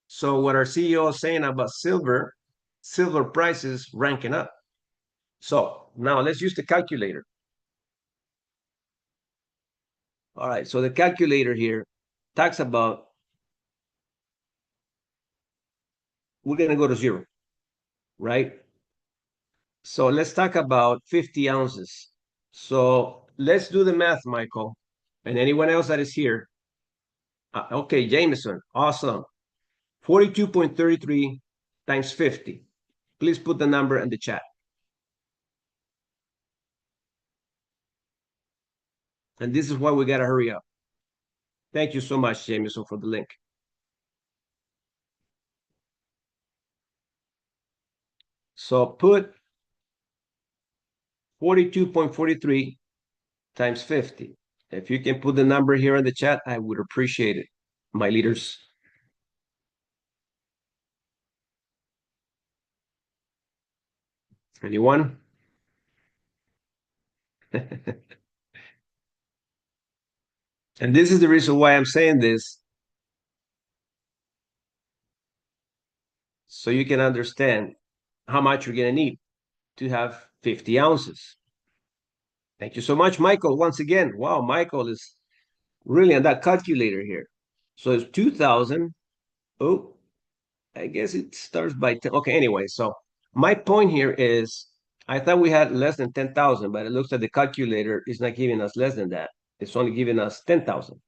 So what our CEO is saying about silver prices ranking up. So now let's use the calculator. All right, so the calculator here talks about, we're going to go to 0, right? So let's talk about 50 ounces. So let's do the math, Michael, and anyone else that is here. Okay, Jameson, awesome. 42.33 times 50. Please put the number in the chat. And this is why we got to hurry up. Thank you so much, Jameson, for the link. So put 42.43 times 50. If you can put the number here in the chat, I would appreciate it, my leaders. Anyone? And this is the reason why I'm saying this, so you can understand how much you're going to need to have 50 ounces. Thank you so much, Michael. Once again, wow, Michael is really on that calculator here. So it's 2,000. Oh, I guess it starts by 10. Okay, anyway, so my point here is I thought we had less than 10,000, but it looks like the calculator is not giving us less than that. It's only giving us 10,000.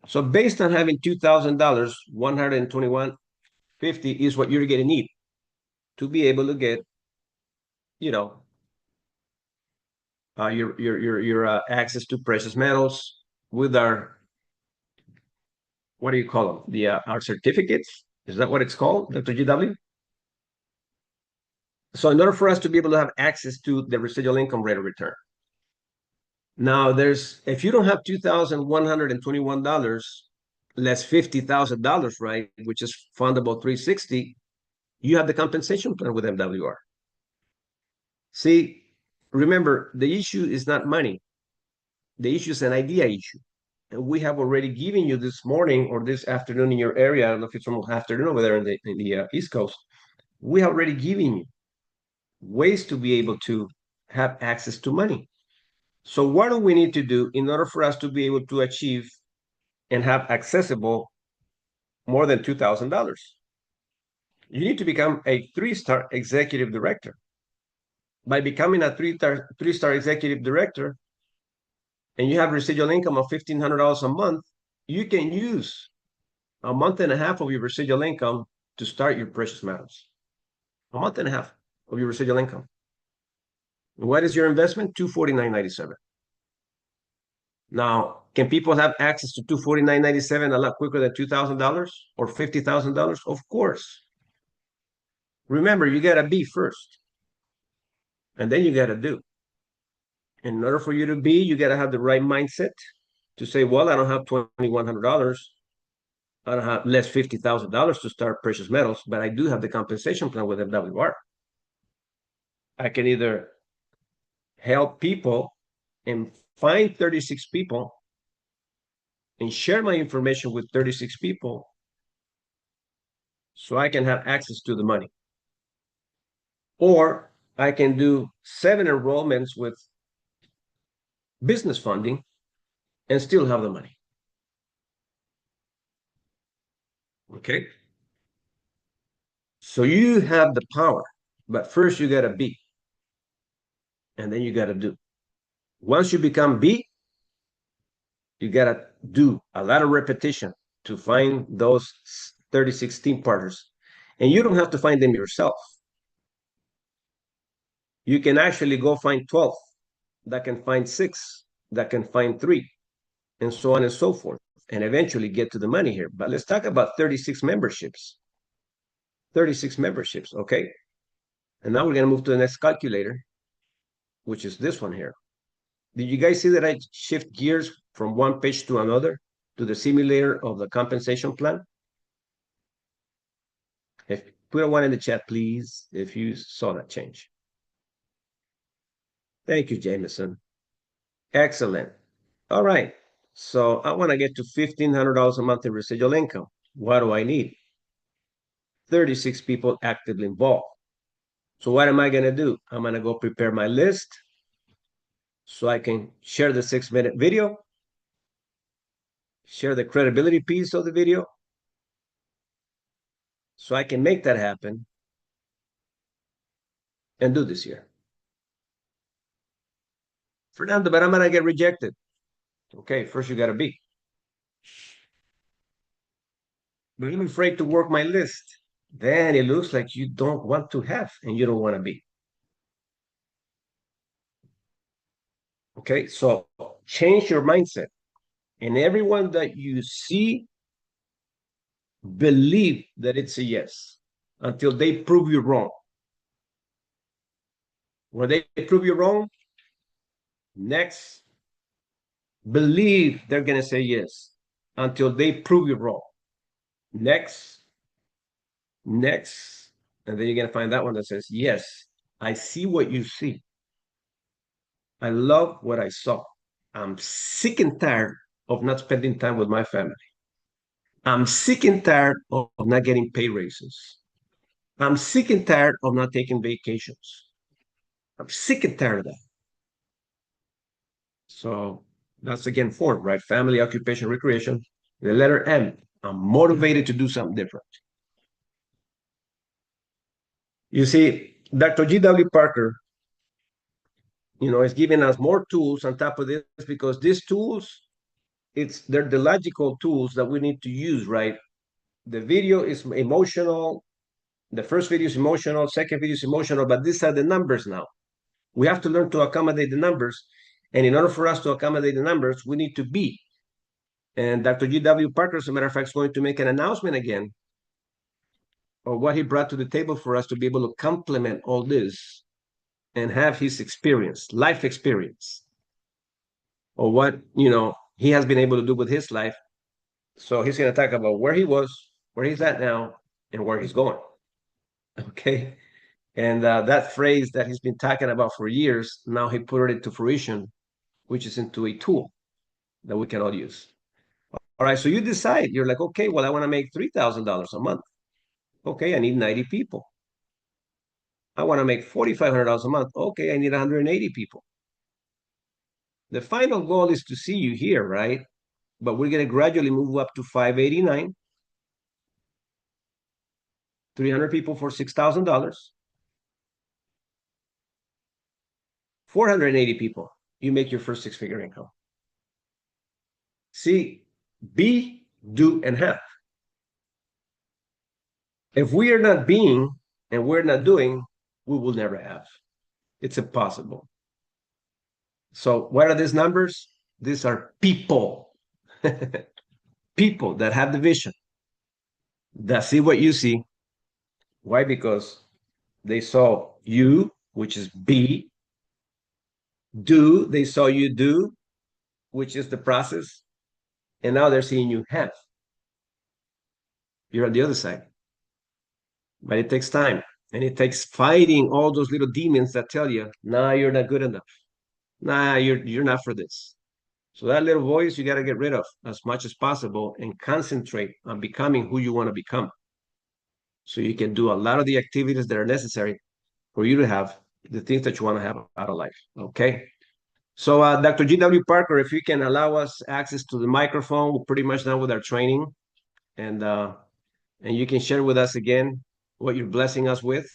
So based on having $2,000, 121.50 is what you're going to need to be able to get, you know, your access to precious metals with our, what do you call them? The our certificates. Is that what it's called, Dr. GW? So in order for us to be able to have access to the residual income rate of return. Now if you don't have $2,121 less $50,000, right, which is fundable 360, you have the compensation plan with MWR. See, remember, the issue is not money. The issue is an idea issue. And we have already given you this morning or this afternoon in your area. I don't know if it's almost afternoon over there in the East Coast. We have already given you ways to be able to have access to money. So what do we need to do in order for us to be able to achieve and have accessible more than $2,000? You need to become a 3-star executive director. By becoming a 3-star executive director, and you have residual income of $1,500 a month, you can use a month and a half of your residual income to start your precious metals. A month and a half of your residual income. What is your investment? $249.97. Now, can people have access to $249.97 a lot quicker than $2,000 or $50,000? Of course. Remember, you got to be first, and then you got to do. In order for you to be, you got to have the right mindset to say, well, I don't have $2,100. I don't have less $50,000 to start precious metals, but I do have the compensation plan with MWR. I can either help people and find 36 people and share my information with 36 people so I can have access to the money. Or I can do 7 enrollments with business funding and still have the money. Okay? So you have the power, but first you got to be, and then you got to do. Once you become B, you got to do a lot of repetition to find those 36 team partners. And you don't have to find them yourself. You can actually go find 12 that can find 6 that can find 3, and so on and so forth, and eventually get to the money here. But let's talk about 36 memberships. 36 memberships, okay? And now we're going to move to the next calculator, which is this one here. Did you guys see that I shift gears from one page to another to the simulator of the compensation plan? Put a 1 in the chat, please, if you saw that change. Thank you, Jameson. Excellent. All right. So I want to get to $1,500 a month in residual income. What do I need? 36 people actively involved. So what am I going to do? I'm going to go prepare my list so I can share the 6-minute video, share the credibility piece of the video, so I can make that happen and do this year. Fernando, but I'm going to get rejected. Okay, first you got to be. But I'm afraid to work my list. Then it looks like you don't want to have and you don't want to be. Okay, so change your mindset. And everyone that you see, believe that it's a yes until they prove you wrong. When they prove you wrong, next, believe they're going to say yes until they prove you wrong. Next, and then you're going to find that one that says, yes, I see what you see. I love what I saw. I'm sick and tired of not spending time with my family. I'm sick and tired of not getting pay raises. I'm sick and tired of not taking vacations. I'm sick and tired of that. So that's again four, right? Family, occupation, recreation. The letter M, I'm motivated to do something different. You see, Dr. G.W. Parker, is giving us more tools on top of this because these tools, they're the logical tools that we need to use, right? The video is emotional. The first video is emotional, second video is emotional, but these are the numbers now. We have to learn to accommodate the numbers. And in order for us to accommodate the numbers, we need to be. And Dr. G.W. Parker, as a matter of fact, is going to make an announcement again of what he brought to the table for us to be able to complement all this and have his experience, life experience, or what, he has been able to do with his life. So he's going to talk about where he was, where he's at now, and where he's going. Okay. And that phrase that he's been talking about for years, now he put it into fruition, which is into a tool that we can all use. All right, so you decide, you're like, okay, well, I want to make $3,000 a month. Okay, I need 90 people. I want to make $4,500 a month. Okay, I need 180 people. The final goal is to see you here, right? But we're going to gradually move up to 589, 300 people for $6,000, 480 people. You make your first six-figure income. See, be, do, and have. If we are not being and we're not doing, we will never have. It's impossible. So what are these numbers? These are people. People that have the vision, that see what you see. Why? Because they saw you, which is be. Do, they saw you do, which is the process. And now they're seeing you have. You're on the other side. But it takes time. And it takes fighting all those little demons that tell you, nah, you're not good enough. Nah, you're not for this. So that little voice you got to get rid of as much as possible and concentrate on becoming who you want to become. So you can do a lot of the activities that are necessary for you to have the things that you want to have out of life. Okay. So Dr. G.W. Parker, if you can allow us access to the microphone, we're pretty much done with our training. And you can share with us again what you're blessing us with.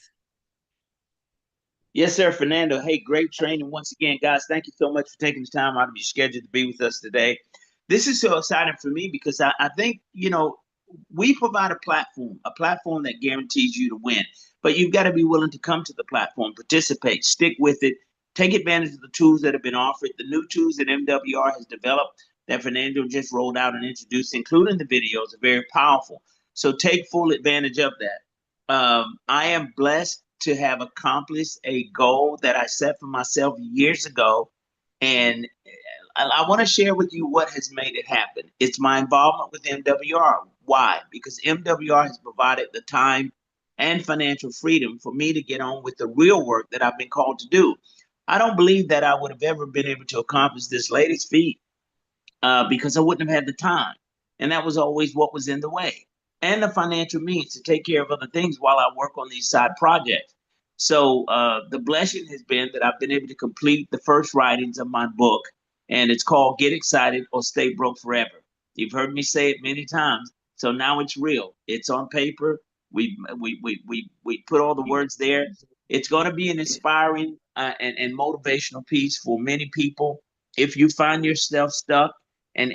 Yes, sir, Fernando. Hey, great training once again, guys. Thank you so much for taking the time out of your schedule to be with us today. This is so exciting for me because I think, we provide a platform that guarantees you to win. But you've got to be willing to come to the platform, participate, stick with it, take advantage of the tools that have been offered, the new tools that MWR has developed that Fernando just rolled out and introduced, including the videos, are very powerful. So take full advantage of that. I am blessed to have accomplished a goal that I set for myself years ago. And I want to share with you what has made it happen. It's my involvement with MWR. Why? Because MWR has provided the time and financial freedom for me to get on with the real work that I've been called to do. I don't believe that I would have ever been able to accomplish this latest feat because I wouldn't have had the time. And that was always what was in the way. And the financial means to take care of other things while I work on these side projects. So the blessing has been that I've been able to complete the first writings of my book, and it's called Get Excited or Stay Broke Forever. You've heard me say it many times. So now it's real. It's on paper. We put all the words there. It's going to be an inspiring and motivational piece for many people. If you find yourself stuck and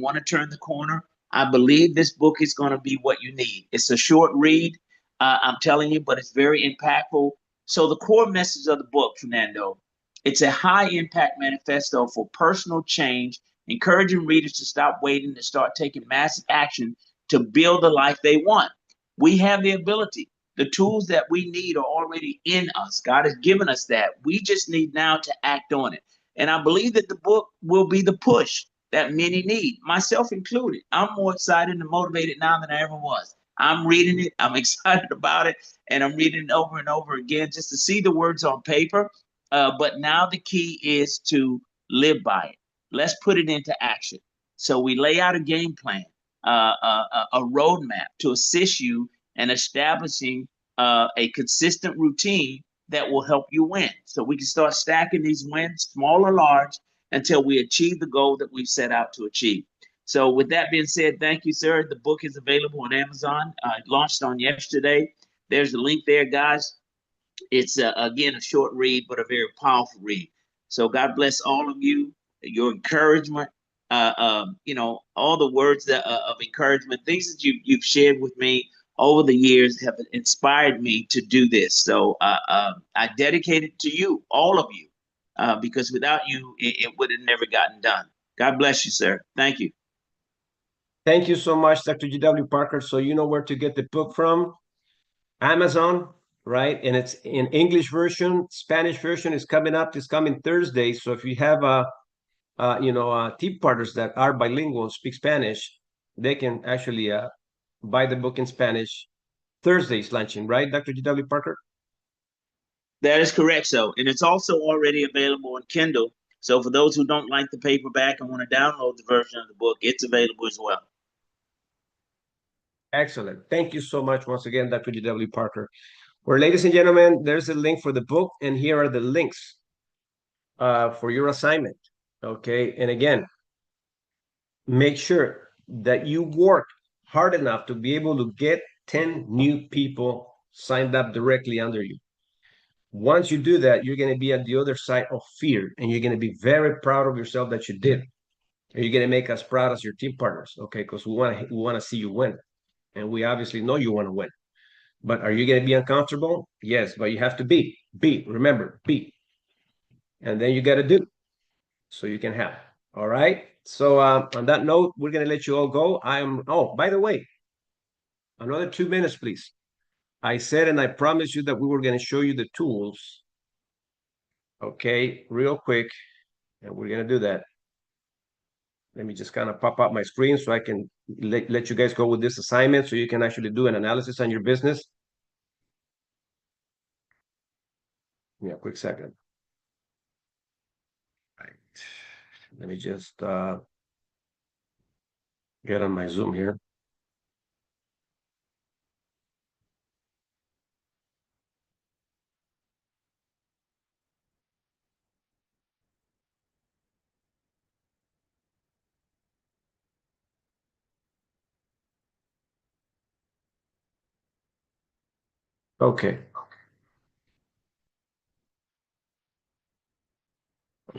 want to turn the corner, I believe this book is going to be what you need. It's a short read, I'm telling you, but it's very impactful. So the core message of the book, Fernando, it's a high impact manifesto for personal change, encouraging readers to stop waiting and start taking massive action to build the life they want. We have the ability. The tools that we need are already in us. God has given us that. We just need now to act on it. And I believe that the book will be the push that many need, myself included. I'm more excited and motivated now than I ever was. I'm reading it. I'm excited about it. And I'm reading it over and over again just to see the words on paper. But now the key is to live by it. Let's put it into action. So we lay out a game plan, a roadmap to assist you in establishing a consistent routine that will help you win. So we can start stacking these wins, small or large, until we achieve the goal that we've set out to achieve. So with that being said, thank you, sir. The book is available on Amazon. It launched on yesterday. There's a link there, guys. It's again a short read, but a very powerful read. So God bless all of you. Your encouragement, all the words of encouragement, things that you've shared with me over the years have inspired me to do this. So I dedicate it to you, all of you, because without you, it would have never gotten done. God bless you, sir. Thank you. Thank you so much, Dr. G.W. Parker. So you know where to get the book from. Amazon, right? And it's in English version. Spanish version is coming up this coming Thursday. So if you have team partners that are bilingual, speak Spanish, they can actually buy the book in Spanish. Thursday's launching, right, Dr. G.W. Parker? That is correct, so. And it's also already available on Kindle. So for those who don't like the paperback and want to download the version of the book, it's available as well. Excellent. Thank you so much once again, Dr. G.W. Parker. Well, ladies and gentlemen, there's a link for the book, and here are the links for your assignment. Okay, and again, make sure that you work hard enough to be able to get 10 new people signed up directly under you. Once you do that, you're going to be on the other side of fear, and you're going to be very proud of yourself that you did. And you're going to make us proud as your team partners, okay? Because we want to see you win, and we obviously know you want to win. But are you going to be uncomfortable? Yes, but you have to be. Remember, be. And then you got to do so you can have. All right. So on that note, we're going to let you all go. Oh, by the way, another 2 minutes, please. I said, and I promised you that we were going to show you the tools. Okay, real quick. And we're going to do that. Let me just kind of pop up my screen so I can let you guys go with this assignment so you can actually do an analysis on your business. Yeah, quick second. Right. Let me just get on my Zoom here. Okay.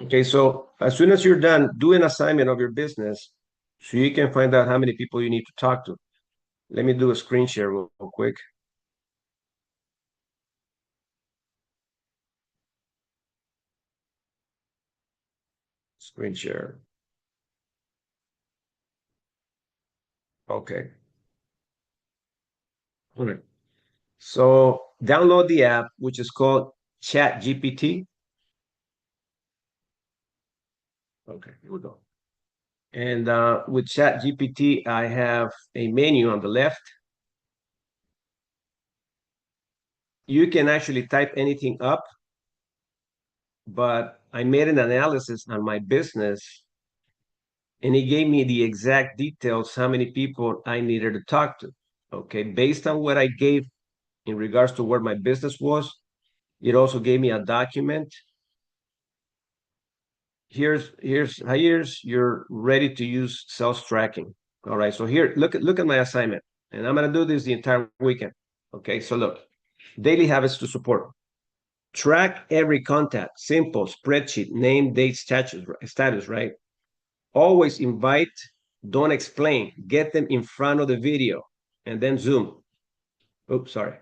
Okay, so as soon as you're done, do an assignment of your business so you can find out how many people you need to talk to. Let me do a screen share real quick. Screen share. Okay. All right. So download the app, which is called Chat GPT. Okay, here we go. And with Chat GPT, I have a menu on the left. You can actually type anything up, but I made an analysis on my business, and it gave me the exact details, how many people I needed to talk to. Okay, based on what I gave in regards to where my business was, it also gave me a document. Here's you're ready to use sales tracking. All right, so here, look at my assignment, and I'm gonna do this the entire weekend. Okay, so look, daily habits to support. Track every contact, simple spreadsheet, name, date, status, right? Always invite, don't explain. Get them in front of the video and then zoom. Oops, sorry.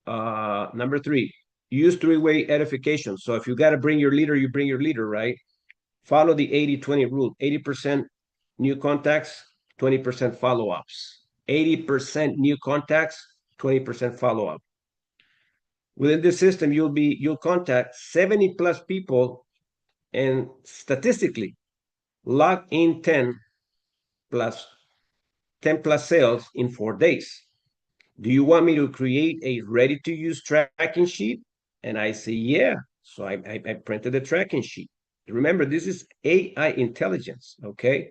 Number 3, use 3-way edification. So if you got to bring your leader, you bring your leader, right? Follow the 80-20 rule. 80% new contacts, 20% follow-ups. 80% new contacts, 20% follow-up. Within this system, you'll contact 70 plus people and statistically lock in 10 plus sales in 4 days. Do you want me to create a ready-to-use tracking sheet? And I say, yeah. So I printed a tracking sheet. Remember, this is AI intelligence, okay?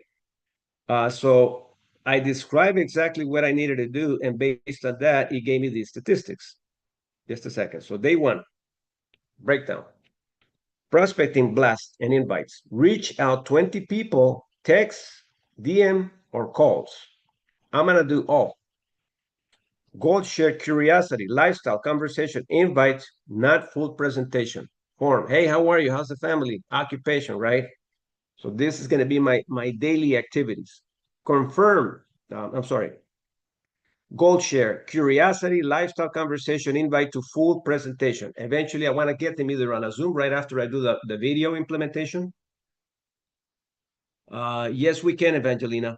So I described exactly what I needed to do, and based on that, it gave me the statistics. Just a second. So day one, breakdown. Prospecting blast and invites. Reach out 20 people, text, DM, or calls. I'm going to do all. Goal share curiosity, lifestyle, conversation, invite, not full presentation. Form. Hey, how are you? How's the family? Occupation, right? So this is going to be my daily activities. Confirm. I'm sorry. Goal share, curiosity, lifestyle conversation, invite to full presentation. Eventually, I want to get them either on a Zoom right after I do the video implementation. Yes, we can, Evangelina.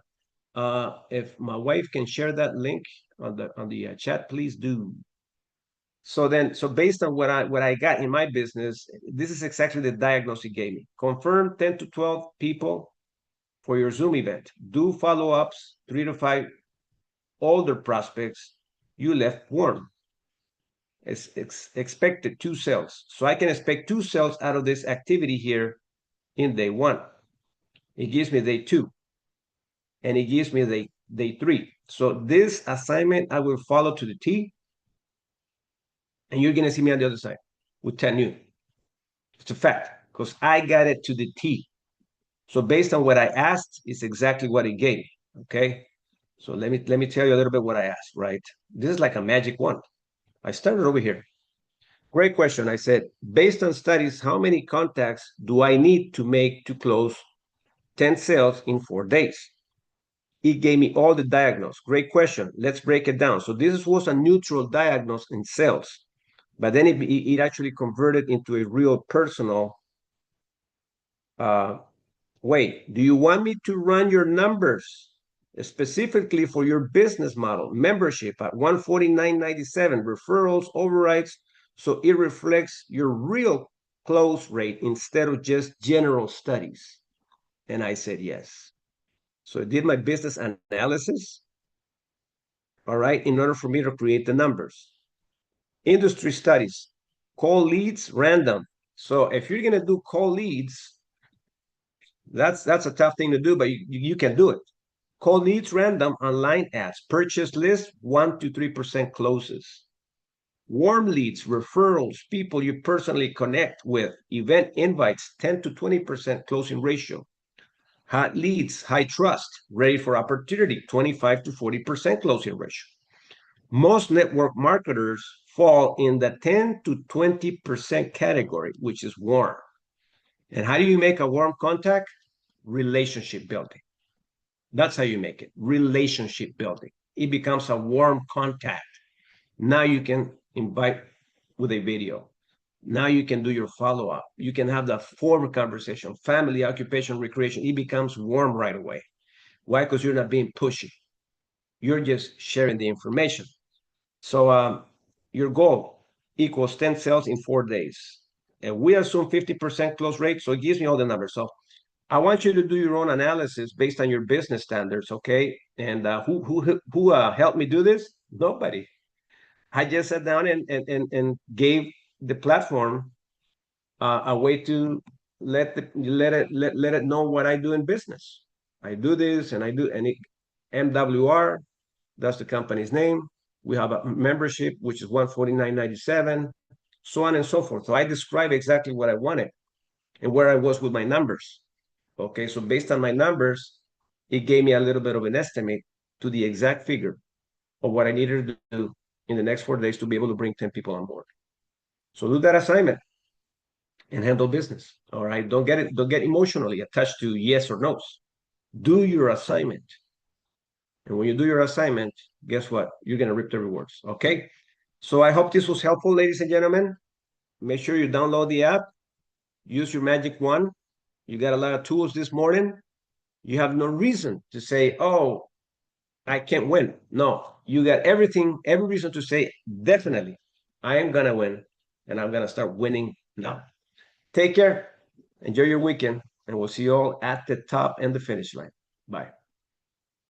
If my wife can share that link on the chat, please do. So based on what I got in my business, this is exactly the diagnosis it gave me. Confirm 10 to 12 people for your Zoom event. Do follow-ups, 3 to 5 older prospects. You left warm. It's expected 2 sales. So I can expect 2 sales out of this activity here in day 1. It gives me day 2. And it gives me day 3. So this assignment I will follow to the T. And you're going to see me on the other side with 10 new. It's a fact because I got it to the T. So based on what I asked, it's exactly what it gave. Okay. So let me tell you a little bit what I asked, right? This is like a magic wand. I started over here. Great question. I said, based on studies, how many contacts do I need to make to close 10 sales in 4 days? It gave me all the diagnose. Great question. Let's break it down. So this was a neutral diagnose in sales, but then it actually converted into a real personal way. Do you want me to run your numbers specifically for your business model, membership at $149.97, referrals, overrides, so it reflects your real close rate instead of just general studies? And I said yes. So I did my business analysis, all right, in order for me to create the numbers. Industry studies, call leads, random. So if you're going to do call leads, that's a tough thing to do, but you can do it. Call leads, random, online ads, purchase list, 1 to 3% closes. Warm leads, referrals, people you personally connect with, event invites, 10 to 20% closing ratio. Hot leads, high trust, ready for opportunity, 25 to 40% closing ratio. Most network marketers fall in the 10 to 20% category, which is warm. And how do you make a warm contact? Relationship building. That's how you make it. Relationship building. It becomes a warm contact. Now you can invite with a video. Now you can do your follow-up. You can have the formal conversation, family, occupation, recreation. It becomes warm right away. Why? Because you're not being pushy. You're just sharing the information. So your goal equals 10 sales in 4 days. And we assume 50% close rate, so it gives me all the numbers. So I want you to do your own analysis based on your business standards, okay? And who helped me do this? Nobody. I just sat down and gave the platform a way to let it know what I do in business. I do this and I do, and MWR, that's the company's name. We have a membership, which is $149.97, so on and so forth. So I describe exactly what I wanted and where I was with my numbers. Okay, so based on my numbers, it gave me a little bit of an estimate to the exact figure of what I needed to do in the next 4 days to be able to bring 10 people on board. So do that assignment and handle business. All right. Don't get emotionally attached to yes or no's. Do your assignment. And when you do your assignment, guess what? You're gonna reap the rewards. Okay. So I hope this was helpful, ladies and gentlemen. Make sure you download the app, use your magic wand. You got a lot of tools this morning. You have no reason to say, oh, I can't win. No, you got everything, every reason to say, definitely, I am going to win and I'm going to start winning now. Take care. Enjoy your weekend. And we'll see you all at the top and the finish line. Bye.